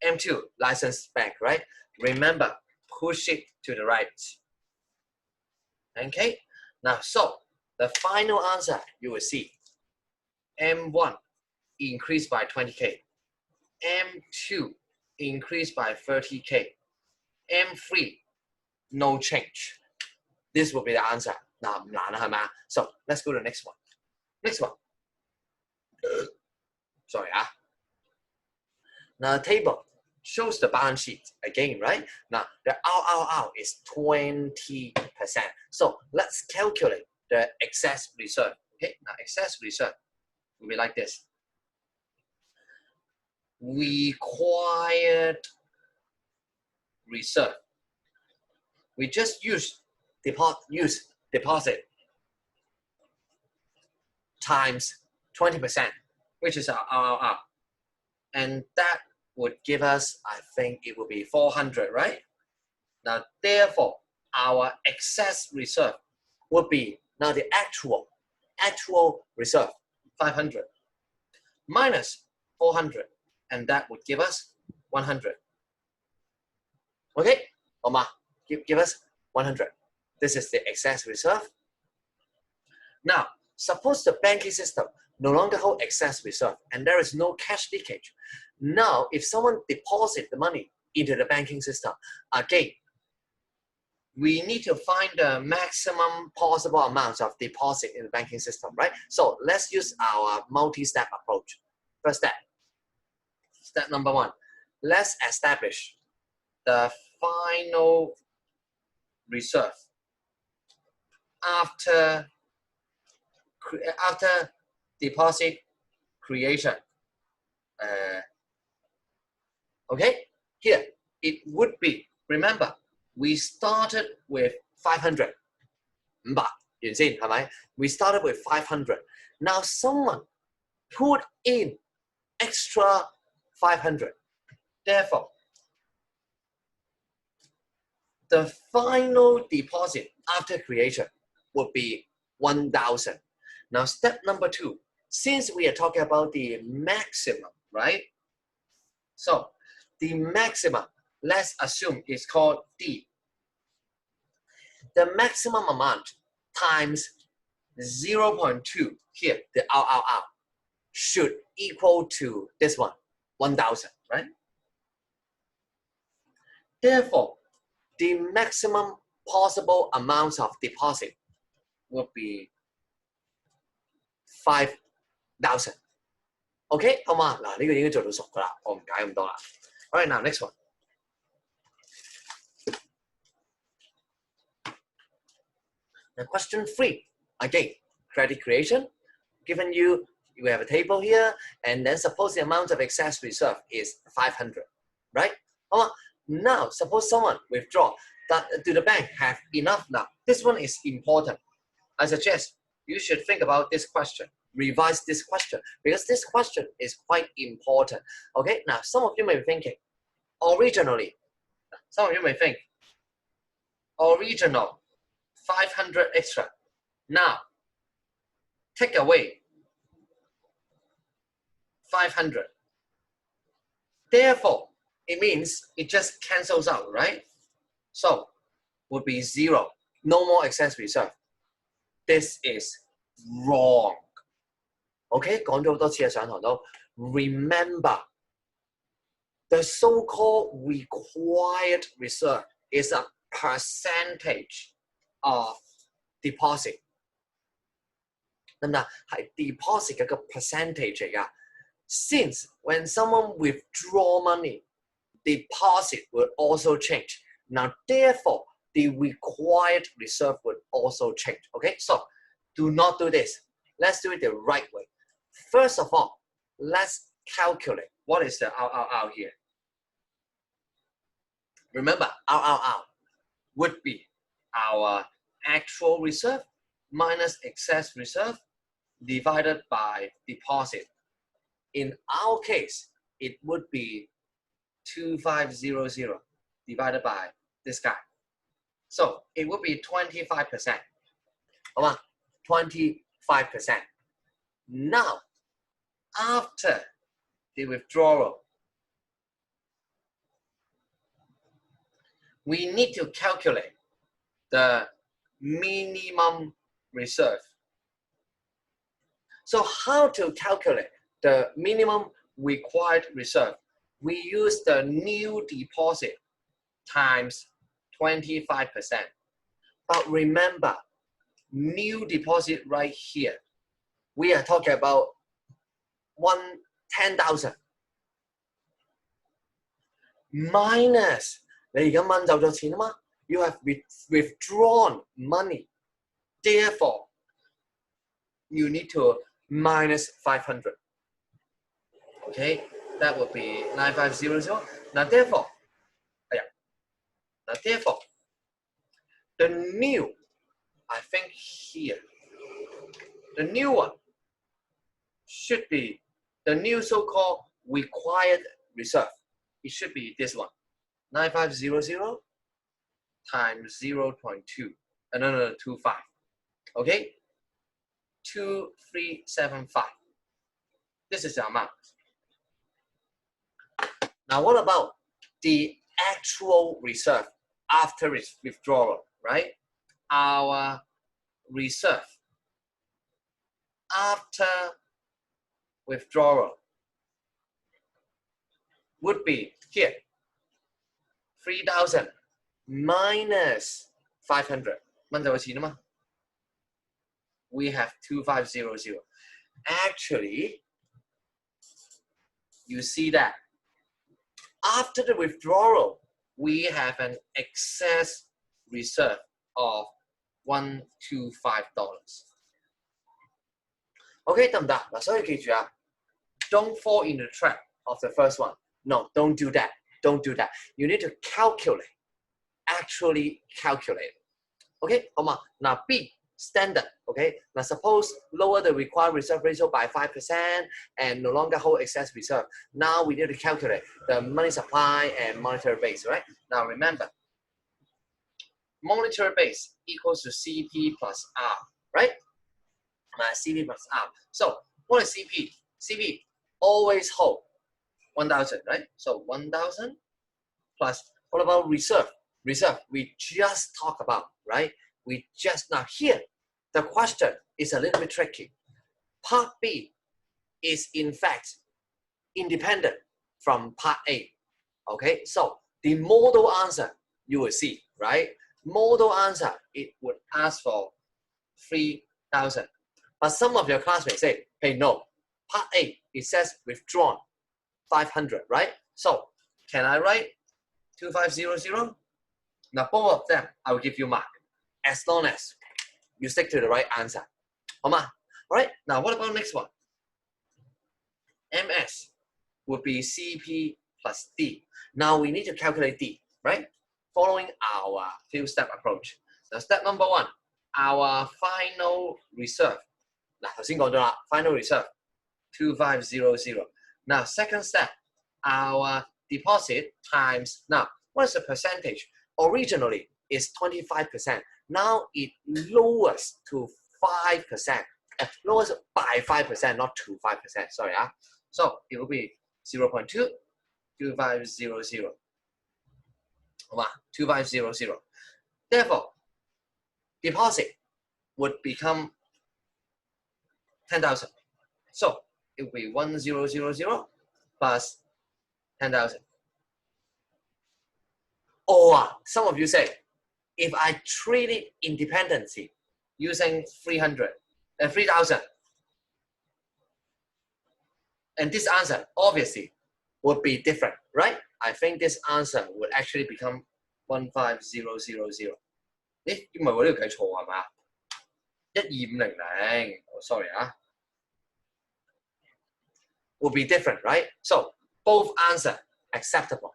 A: M2, licensed bank, right? Remember, push it to the right. Okay, now so the final answer you will see M1 increased by 20K, M2 increased by 30K, M3 no change. This will be the answer. Now, so let's go to the next one. Next one. Sorry. Now the table shows the balance sheet again, right? Now the RRR is 20%. So let's calculate the excess reserve. Okay, now excess reserve will be like this. Required reserve. We just use deposit times 20%, which is our RRR. And that would give us, I think it would be 400, right? Now, therefore, our excess reserve would be now the actual reserve, 500, minus 400, and that would give us 100. Okay, give us 100. This is the excess reserve. Now, suppose the banking system no longer hold excess reserve and there is no cash leakage. Now, if someone deposit the money into the banking system, again, we need to find the maximum possible amounts of deposit in the banking system, right? So let's use our multi-step approach. First step, step number 1, let's establish the final reserve after deposit creation. Okay, here it would be, remember, we started with 500. We started with 500. Now someone put in extra 500. Therefore, the final deposit after creation would be 1,000. Now, step number 2, since we are talking about the maximum, right? So, the maximum, let's assume is called D. The maximum amount times 0.2, here, the RRR, should equal to this one, 1,000, right? Therefore, the maximum possible amounts of deposit will be 5,000. OK， 好嘛？嗱，呢個已經做到熟㗎啦，我唔解咁多啦。Alright, now next one. Now question 3, again, credit creation. Given you have a table here, and then suppose the amount of excess reserve is 500, right? Now, suppose someone withdraw that do the bank have enough now? This one is important. I suggest you should think about this question, revise this question, because this question is quite important. Okay, now some of you may be thinking, originally, some of you may think, original 500 extra. Now, take away 500. Therefore, it means it just cancels out, right? So, would be 0. No more excess reserve. This is wrong. Okay, 講咗好多次上堂都 remember the so-called required reserve is a percentage of deposit。得唔得？係 deposit 嘅個 percentage 嚟㗎。Since when someone withdraw money, deposit will also change. Now, therefore, the required reserve would also change. Okay, so do not do this. Let's do it the right way. First of all, let's calculate what is the RRR here. Remember, RRR would be our actual reserve minus excess reserve divided by deposit. In our case, it would be 2500 divided by this guy. So it would be 25%. 好嗎？ 25%. Now, after the withdrawal, we need to calculate the minimum reserve. So how to calculate the minimum required reserve? We use the new deposit times 25%. But remember, new deposit right here, we are talking about 10,000 minus 你而家掹走咗錢啊嘛 you have withdrawn money. Therefore, you need to minus 500. Okay, that would be 9500. Now therefore, the new, I think here, the new one should be the new so-called required reserve. It should be this one, 9500 times 0.2, no, 25. Okay, 2375. This is the amount. Now, what about the actual reserve after its withdrawal, right? Our reserve after withdrawal would be here, 3,000 minus 500. We have 2500. Actually, you see that after the withdrawal, we have an excess reserve of $125. Okay, 得唔得？嗱，所以記住啊 ，don't fall in the trap of the first one. No, don't do that. Don't do that. You need to calculate, actually calculate. Okay, 好嘛？嗱 B standard. Okay, now suppose lower the required reserve ratio by 5% and no longer hold excess reserve. Now we need to calculate the money supply and monetary base, right? Now remember, monetary base equals to CP plus R, right? CP plus R. So what is CP? CP always hold 1,000, right? So 1,000 plus, what about reserve? Reserve, we just talked about, right? We just, now here, the question is a little bit tricky. Part B is in fact independent from part A. Okay, so the model answer you will see, right? Model answer, it would ask for 3,000. But some of your classmates say, hey, no, part A, it says withdrawn 500, right? So can I write 2500? Now both of them, I will give you mark as long as you stick to the right answer. All right, now what about next one? MS would be CP plus D. Now we need to calculate D, right? Following our few-step approach. Now step number one, our final reserve. 嗱，頭先講咗啦 final reserve 2500. Now second step, our deposit times, now what is the percentage? Originally it's 25%. Now it lowers to 5%. Lowers by 5%, not to 5%. Sorry. So it will be 0.2, 2500. 好嘛 2500. Therefore, deposit would become 10,000. So it will be 1000 plus 10,000. Or some of you say, if I treat it independently using 3,000, and this answer obviously would be different, right? I think this answer would actually become 15000. 咦，唔係我呢度計錯係嘛？12500 ，sorry 啊 ，would be different, right? So both answer acceptable.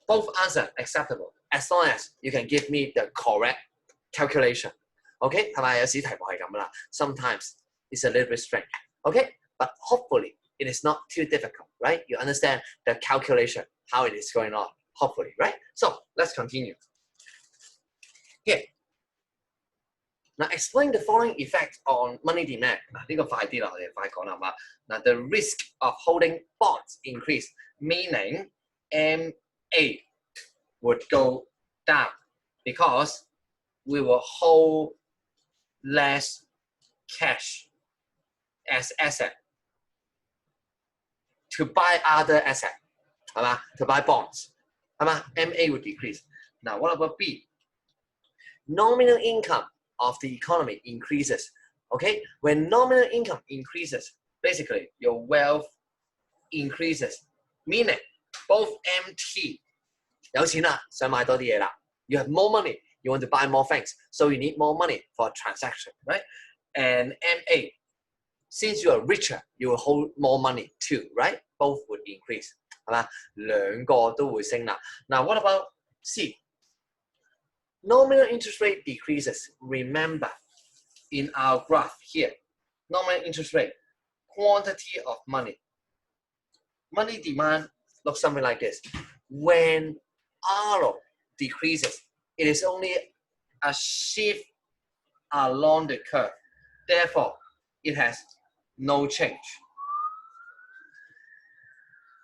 A: Both answer acceptable as long as you can give me the correct calculation. OK， 係咪有時題目係咁啦 ？Sometimes it's a little bit strange. OK， but hopefully it is not too difficult, right? You understand the calculation, how it is going on. Hopefully, right? So let's continue. Here. Now explain the following effect on money demand. 嗱呢個快啲啦，我哋快講啦，係嘛？嗱 the risk of holding bonds increase, meaning MA would go down because we will hold less cash as asset to buy other asset, 係嘛？ To buy bonds, 係嘛？ MA would decrease. Now what about B? Nominal income of the economy increases. Okay, when nominal income increases, basically your wealth increases. Meaning both MT 有錢啦，想買多啲嘢啦。You have more money, you want to buy more things, so you need more money for a transaction, right? And MA, since you are richer, you will hold more money too, right? Both would increase, 係嘛？兩個都會升啦。Now what about C? Nominal interest rate decreases. Remember, in our graph here, nominal interest rate, quantity of money. Money demand looks something like this. When R decreases, it is only a shift along the curve. Therefore, it has no change.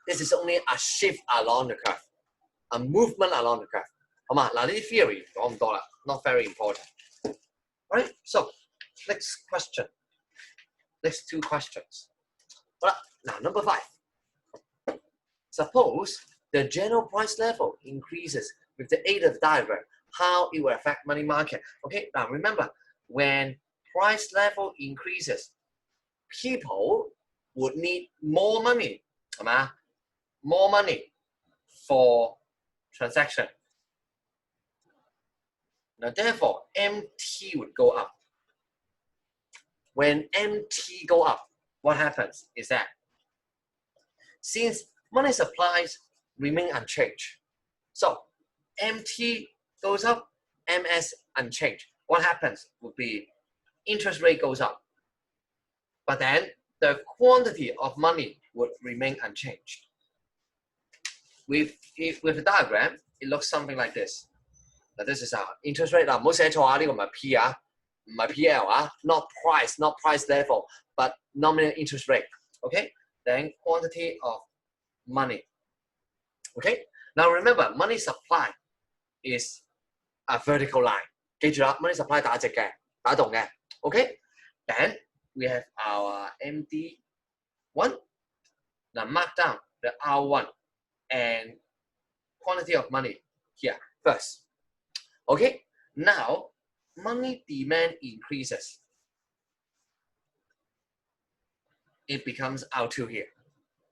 A: This is only a shift along the curve, a movement along the curve. 好嘛？嗱，呢啲 theory 講唔多啦 ，not very important. Right? So next question, next two questions. 好啦，嗱 number 5. Suppose the general price level increases with the aid of the diagram. How it will affect money market? Okay. Now remember, when price level increases, people would need more money. 係嘛？ More money for transaction. Now, therefore, MT would go up. When MT go up, what happens is that since money supplies remain unchanged, so MT goes up, MS unchanged. What happens would be interest rate goes up, but then the quantity of money would remain unchanged. With the diagram, it looks something like this. Now this is our interest rate 嗱，唔好寫錯啊！呢個唔係 P 啊，唔係 PL 啊 ，not price level, but nominal interest rate. Okay, then quantity of money. Okay, now remember, money supply is a vertical line. 記住啦 ，money supply 打直嘅，打戙嘅。Okay, then we have our MD1. Now mark down the R1 and quantity of money here first. Okay, now money demand increases. It becomes R2 here.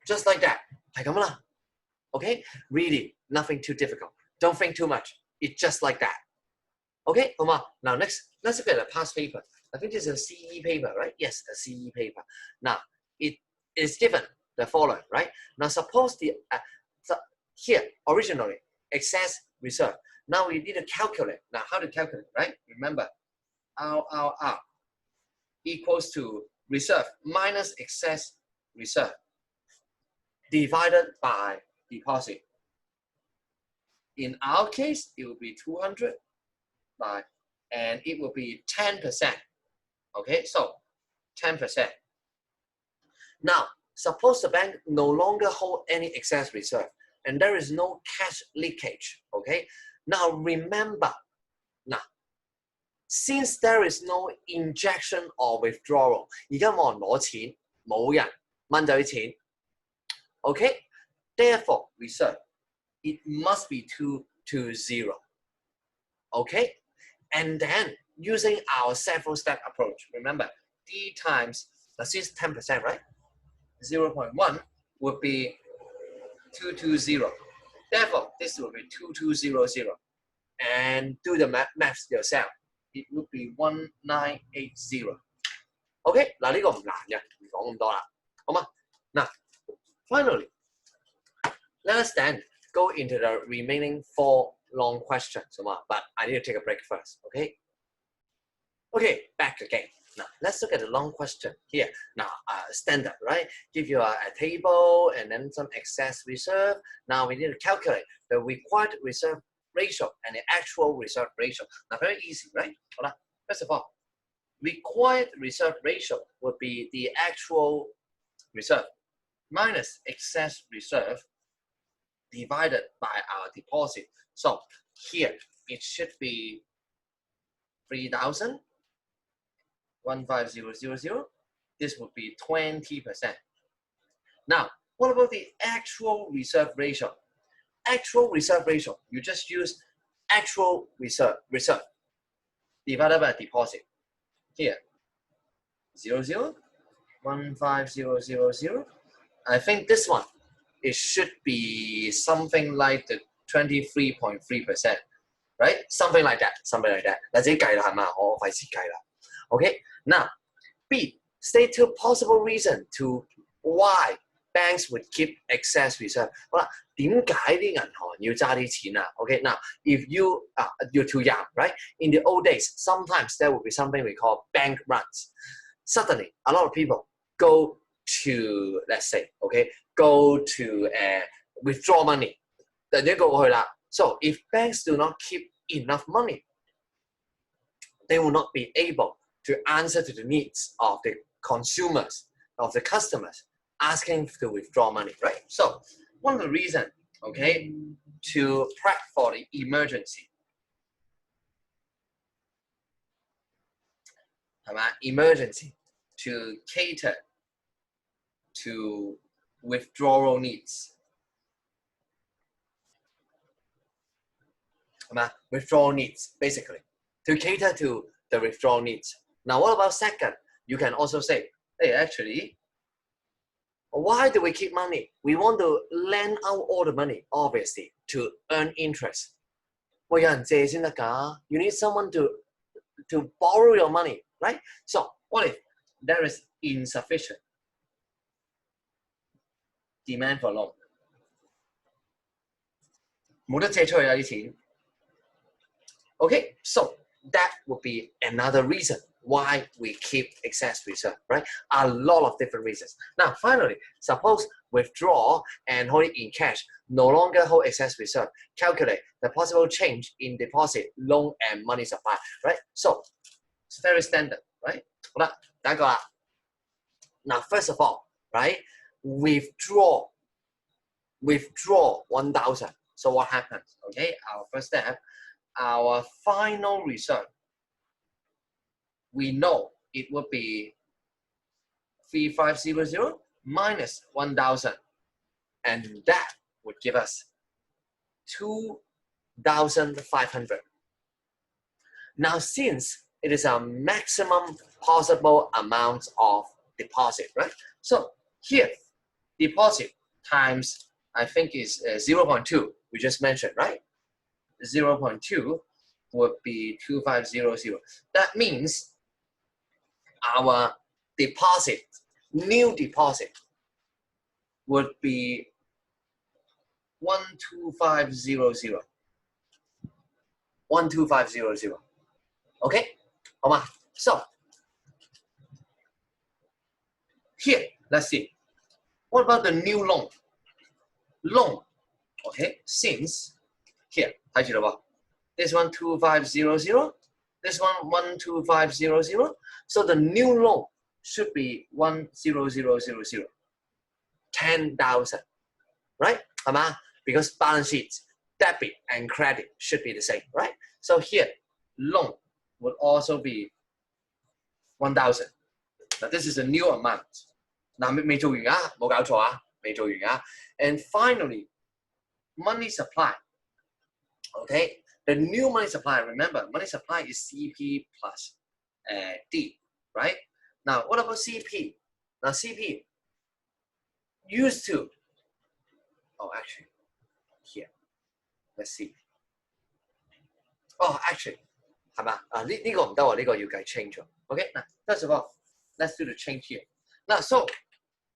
A: Just like that. 係咁啦。Okay, really nothing too difficult. Don't think too much. It's just like that. Okay, 好嘛？ Now next, let's look at the past paper. I think this is a CE paper, right? Yes, a CE paper. Now it is given the following, right? Now suppose so here originally excess reserve. Now we need to calculate. Now how to calculate, right? Remember, R equals to reserve minus excess reserve divided by deposit. In our case, it will be 200 by, and it will be 10%. Okay, so 10%. Now, suppose the bank no longer hold any excess reserve and there is no cash leakage. Okay, now remember, since there is no injection or withdrawal, 而家冇人攞錢，冇人掹走啲錢。Okay, therefore reserve, it must be to 0. Okay? And then using our several step approach, remember, D times, let's use 10%, right? 0.1 would be 220. Therefore, this will be 2200. And do the maths yourself. It would be 1980. OK， 嗱呢個唔難嘅，唔講咁多啦，好嘛？嗱 ，finally, let us then go into the remaining 4 long questions, 好嘛？ But I need to take a break first, OK? OK, back again. Now, let's look at the long question here. Now, standard, right? Give you a table and then some excess reserve. Now, we need to calculate the required reserve ratio and the actual reserve ratio. Now, very easy, right? Hold on. First of all, required reserve ratio would be the actual reserve minus excess reserve divided by our deposit. So, here, it should be 3,000. 15000. This would be 20%. Now, what about the actual reserve ratio? Actual reserve ratio, you just use actual reserve divided by deposit. Here, 00, 15000. I think this one, it should be something like the 23.3%, right? Something like that. 嗱，自己計啦，係嘛？我費事計啦。Okay. Now, B, state 2 possible reason to why banks would keep excess reserve. 好啦，點解啲銀行要揸啲錢啊 ？Okay. Now, if you're too young, right? In the old days, sometimes there would be something we call bank runs. Suddenly, a lot of people go to, let's say, okay, go to withdraw money. 突然間過去啦。So if banks do not keep enough money, they will not be able to answer to the needs of the consumers, of the customers, asking to withdraw money, right? So one of the reasons, okay, to prep for the emergency, emergency, to cater to withdrawal needs. Withdrawal needs, basically, to cater to the withdrawal needs. Now, what about second? You can also say, hey, actually, why do we keep money? We want to lend out all the money, obviously, to earn interest. 喂，有人借先得㗎. You need someone to borrow your money, right? So, what if there is insufficient demand for loan? 冇得借出去啊啲錢. Okay, so that would be another reason why we keep excess reserve, right? A lot of different reasons. Now, finally, suppose withdraw and hold it in cash, no longer hold excess reserve. Calculate the possible change in deposit, loan, and money supply, right? So, it's very standard, right? 好啦，第一個啦。Now, first of all, right, withdraw 1,000. So what happens? Okay, our first step, our final reserve, we know it would be 3,500 minus 1,000, and that would give us 2,500. Now, since it is a maximum possible amount of deposit, right? So here, deposit times, I think is 0.2, we just mentioned, right? 0.2 would be 2,500. That means our deposit, new deposit, would be 12500. 12500. Okay? So here, let's see. What about the new loan? Loan, okay, since here, this one 2500, this one 12500. So the new loan should be 10000, 10,000, right? Because balance sheets, debit and credit should be the same, right? So here, loan would also be 1,000. Now this is a new amount. Now 未做完啊，冇搞錯啊，未做完啊。And finally, money supply. Okay, the new money supply, remember, money supply is CP plus D, right? Now, what about CP? Now, CP used to, oh, actually, here, let's see. Oh, actually, 係嘛？呢個唔得喎，呢個要計 change 咗。Okay, now, first of all, let's do the change here. Now, so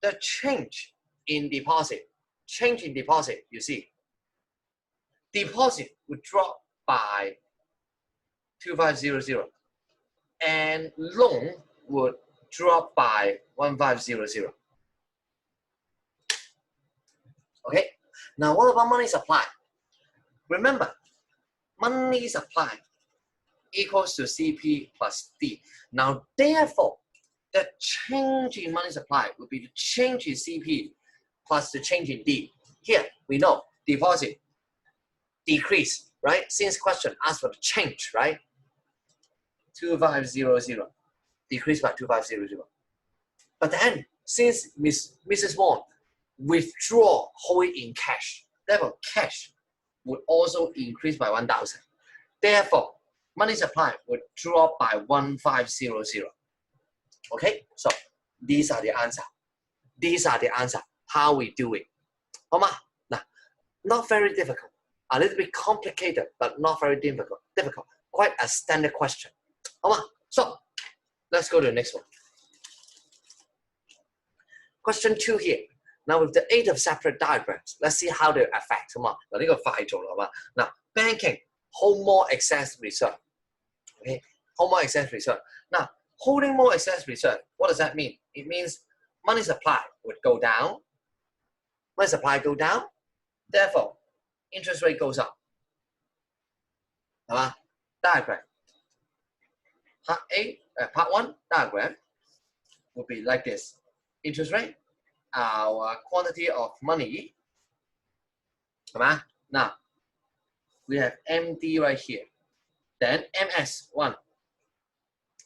A: the change in deposit, you see, deposit would drop by 2500 and loan would drop by 1500. Okay, now what about money supply? Remember, money supply equals to CP plus D. Now, therefore, the change in money supply would be the change in CP plus the change in D. Here, we know deposit decrease, right? Since question asked for the change, right? 2500, decrease by 2500. But then, since Mrs. Wong withdraw whole in cash, therefore cash would also increase by 1000. Therefore, money supply would drop by 1500. Okay, so these are the answer. These are the answer. How we do it. 好嗎？嗱 not very difficult. A little bit complicated, but not very difficult. Quite a standard question. 好嗎？ So let's go to the next one. Question 2 here. Now with the aid of separate diagrams, let's see how they affect. 好嗎？嗱呢個快做啦，好嗎？嗱 banking hold more excess reserve. Okay, hold more excess reserve. Now holding more excess reserve, what does that mean? It means money supply would go down. Money supply go down. Therefore, interest rate goes up. 係嘛？ Diagram. Part 1 diagram would be like this. Interest rate, our quantity of money. 係嘛？ Now, we have MD right here. Then MS 1.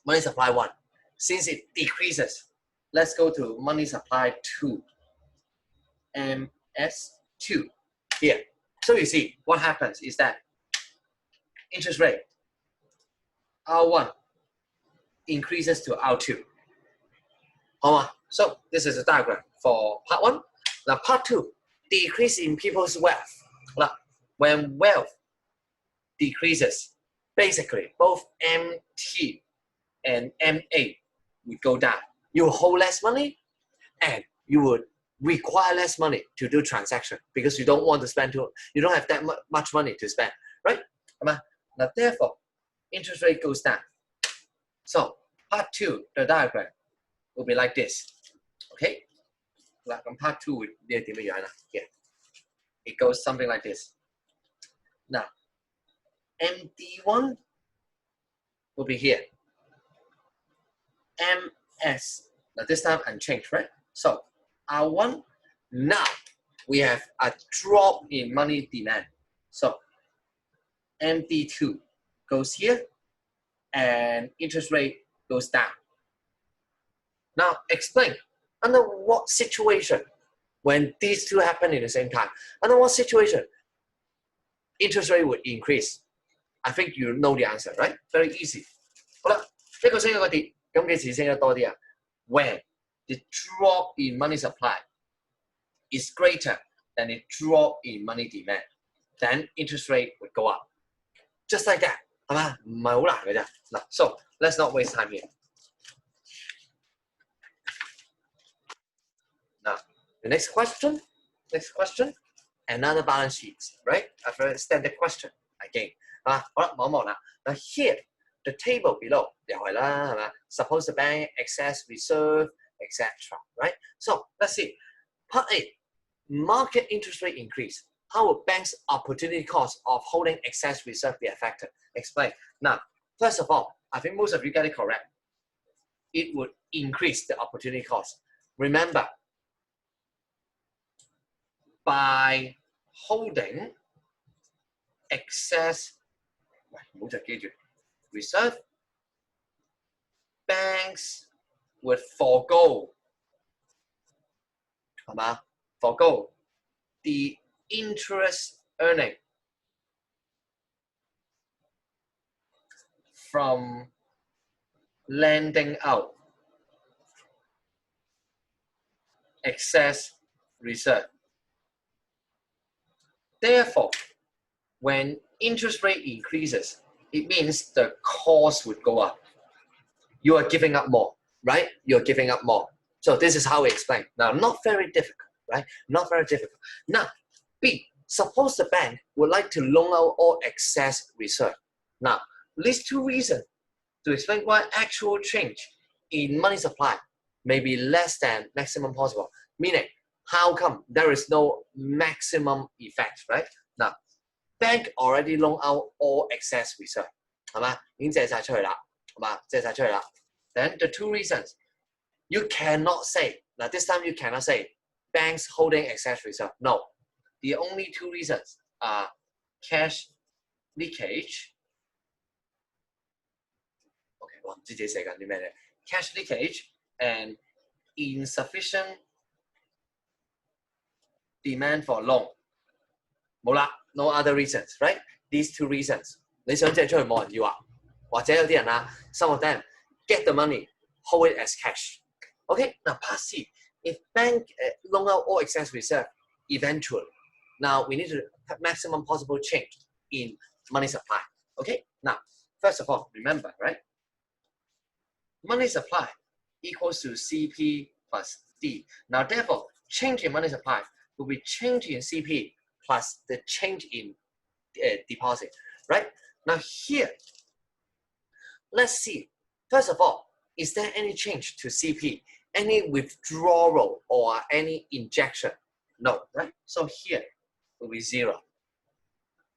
A: Money supply 1. Since it decreases, let's go to money supply 2. MS 2. Here. So you see, what happens is that interest rate R1 increases to R2. So this is a diagram for part 1. Now part 2, decrease in people's wealth. Now, when wealth decreases, basically both MT and MA would go down. You hold less money and you would require less money to do transaction because you don't want to spend you don't have that much money to spend, right? Now therefore, interest rate goes down. So part 2, the diagram will be like this. Okay? Like on part 2 here. It goes something like this. Now MD1 will be here. MS. Now this time unchanged, right? So R1, now we have a drop in money demand. So MD2 goes here and interest rate goes down. Now explain, under what situation when these two happen in the same time? Under what situation interest rate would increase? I think you know the answer, right? Very easy. 好啦，一個升一個跌，咁幾時升得多啲啊？ When the drop in money supply is greater than the drop in money demand, then interest rate would go up. Just like that, 係嘛？唔係好難嘅啫。嗱 so let's not waste time here. Now, the next question, another balance sheet, right? A very standard question again. 好啦，望一望啦。Now here, the table below 又係啦，係嘛 ？Suppose the bank excess reserve, etc. Right? So let's see. Part A, market interest rate increase. How will banks' opportunity cost of holding excess reserve be affected? Explain. Now, first of all, I think most of you get it correct. It would increase the opportunity cost. Remember, by holding excess reserve, banks would forego the interest earning from lending out excess reserve. Therefore, when interest rate increases, it means the cost would go up. You are giving up more, right? You're giving up more. So this is how we explain. Now, not very difficult, right? Not very difficult. Now, B, suppose the bank would like to loan out all excess reserve. Now, these two reasons to explain why actual change in money supply may be less than maximum possible. Meaning, how come there is no maximum effect, right? Now, bank already loan out all excess reserve, 係嘛？已經借晒出去啦，係嘛？借晒出去啦。Then the two reasons, you cannot say, now this time you cannot say banks holding excess reserve. No, the only two reasons are cash leakage. Okay, 我唔知自己寫緊啲咩咧。Cash leakage and insufficient demand for loan. 冇啦 no other reasons, right? These two reasons. 你想借出去冇人要啊，或者有啲人啊 some of them get the money, hold it as cash. Okay, now part C. If bank loan out all excess reserve eventually, now we need to have maximum possible change in money supply. Okay, now first of all, remember, right? Money supply equals to CP plus D. Now therefore, change in money supply will be change in CP plus the change in deposit, right? Now here, let's see. First of all, is there any change to CP? Any withdrawal or any injection? No, right? So here will be 0.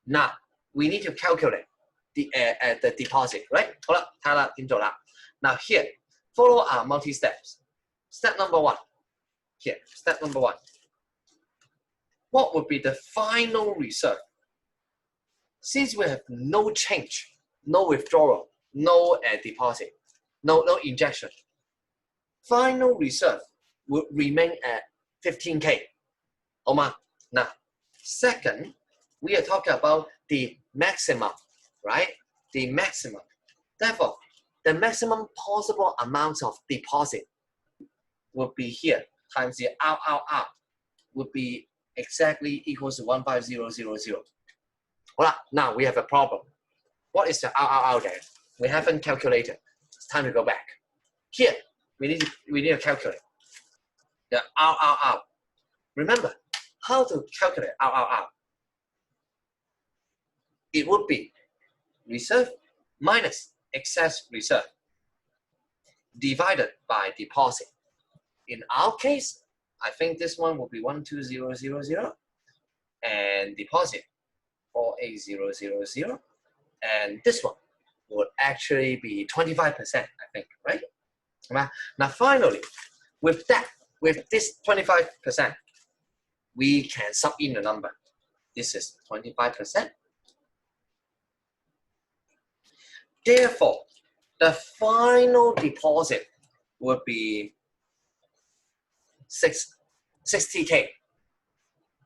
A: Now, we need to calculate the deposit, right? 好啦，睇下啦，點做啦。Now here, follow our multi-steps. Step number 1. Here, step number 1. What would be the final reserve? Since we have no change, no withdrawal, no deposit, no injection, final reserve would remain at 15K. Now, second, we are talking about the maximum, right? The maximum. Therefore, the maximum possible amount of deposit would be here times the R would be exactly equals to 150,000. Well, now we have a problem. What is the R there? We haven't calculated. It's time to go back. Here, we need to calculate the R. Remember, how to calculate R? It would be reserve minus excess reserve divided by deposit. In our case, I think this one will be 120,000 and deposit 48,000, and this one would actually be 25%, I think, right? Now finally, with this 25%, we can sub in the number. This is 25%. Therefore, the final deposit would be 60K.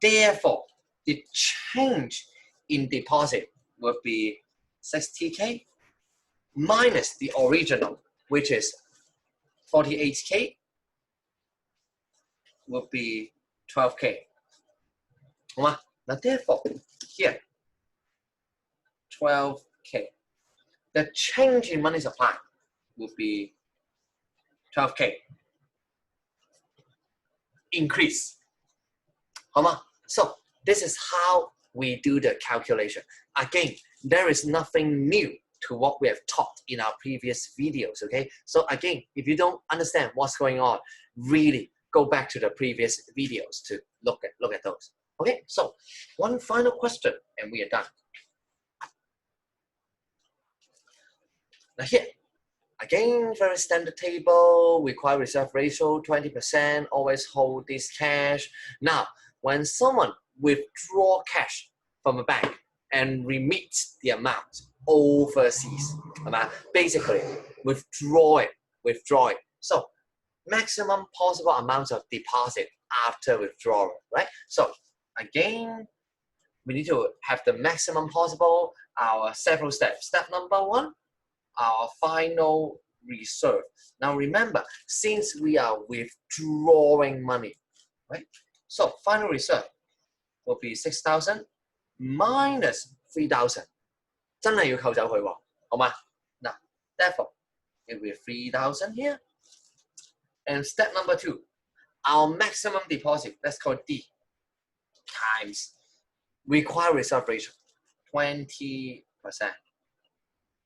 A: Therefore, the change in deposit would be 60K minus the original, which is 48K, would be 12K. Now therefore, here, 12K. The change in money supply would be 12K. Increase. So this is how we do the calculation. Again, there is nothing new to what we have taught in our previous videos, okay? So again, if you don't understand what's going on, really go back to the previous videos to look at those. Okay, so one final question and we are done. Now here, again, very standard table, required reserve ratio, 20%, always hold this cash. Now, when someone withdraw cash from a bank and remit the amount overseas, basically withdraw it. So, maximum possible amount of deposit after withdrawal, right? So, again, we need to have the maximum possible, our several steps. Step number 1, our final reserve. Now remember, since we are withdrawing money, right? So final reserve will be 6,000 minus 3,000. 真係要扣走佢喎，好嘛？嗱 therefore it will be 3,000 here. And step number 2, our maximum deposit, let's call it D, times required reserve ratio, 20%,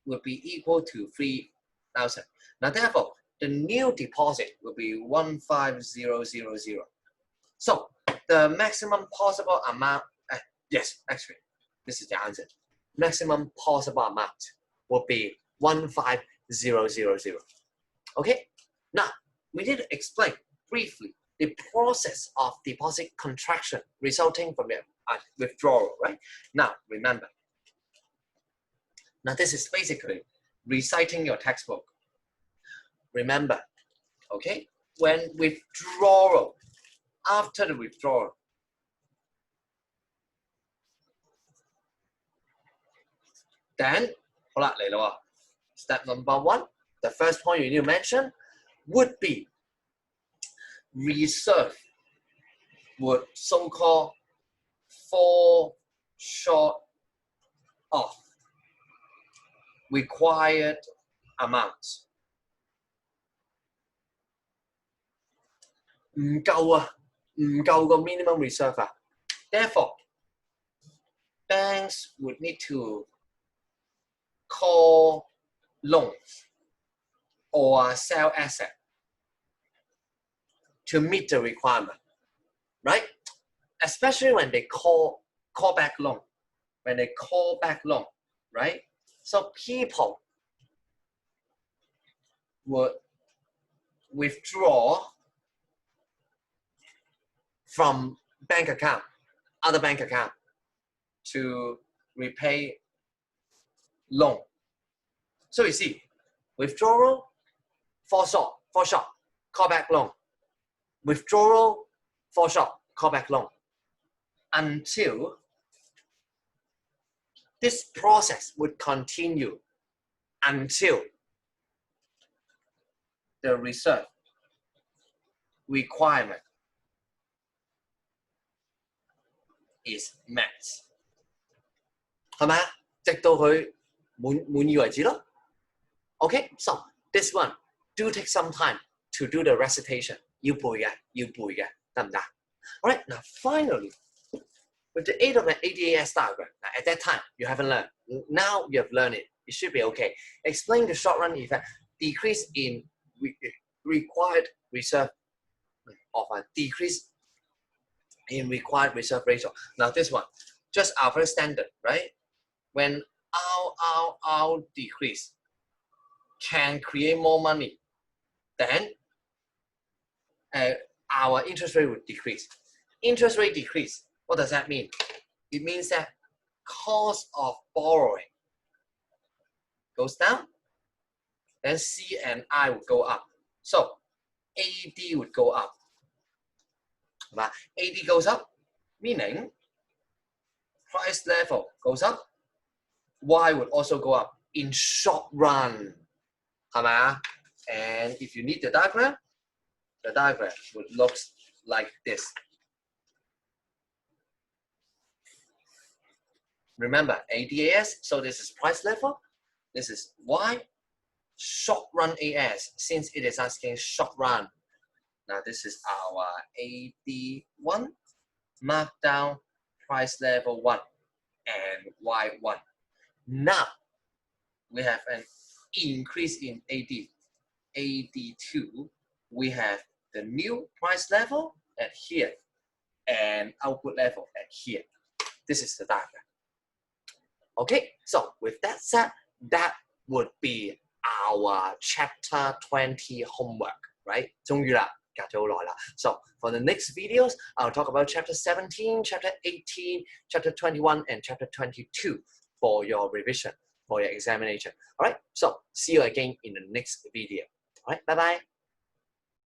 A: will be equal to 3,000. Now therefore, the new deposit will be 15,000. So the maximum possible amount, yes, actually, this is the answer. Maximum possible amount will be 15,000. Okay, now we need to explain briefly the process of deposit contraction resulting from the withdrawal, right? Now remember, now this is basically reciting your textbook. Remember, okay, when withdrawal, after the withdrawal, then, 好啦，嚟啦喎。Step number 1, the first point you need to mention would be reserve would so-called fall short of required amounts. 唔夠啊，唔夠個 minimum reserve 啊。Therefore, banks would need to call loans or sell asset to meet the requirement, right? Especially when they call back loan, right? So people would withdraw from bank account, other bank account, to repay loan. So you see, withdrawal, fall short, call back loan. Withdrawal, fall short, call back loan. Until this process would continue until the reserve requirement is met. 係咪啊？直到佢滿意為止咯。Okay, so this one do take some time to do the recitation. 要背嘅，得唔得？ Alright, now finally, with the aid of an ADAS diagram, now at that time you haven't learned. Now you have learned it. It should be okay. Explain the short run effect, decrease in required reserve, of a decrease in required reserve ratio. Now this one, just our very standard, right? When our decrease can create more money, then our interest rate would decrease. Interest rate decrease, what does that mean? It means that cost of borrowing goes down, then C and I would go up. So AD would go up. AD goes up, meaning price level goes up, Y would also go up in short run. And if you need the diagram would look like this. Remember, ADAS, so this is price level, this is Y, short run AS, since it is asking short run. Now this is our AD1, markdown, price level 1, and Y1. Now, we have an increase in AD. AD2, we have the new price level at here, and output level at here. This is the diagram. Okay, so with that said, that would be our chapter 20 homework, right? 終於啦，隔咗好耐啦。So for the next videos, I'll talk about chapter 17, chapter 18, chapter 21, and chapter 22 for your revision, for your examination. All right, so see you again in the next video. All right, bye-bye.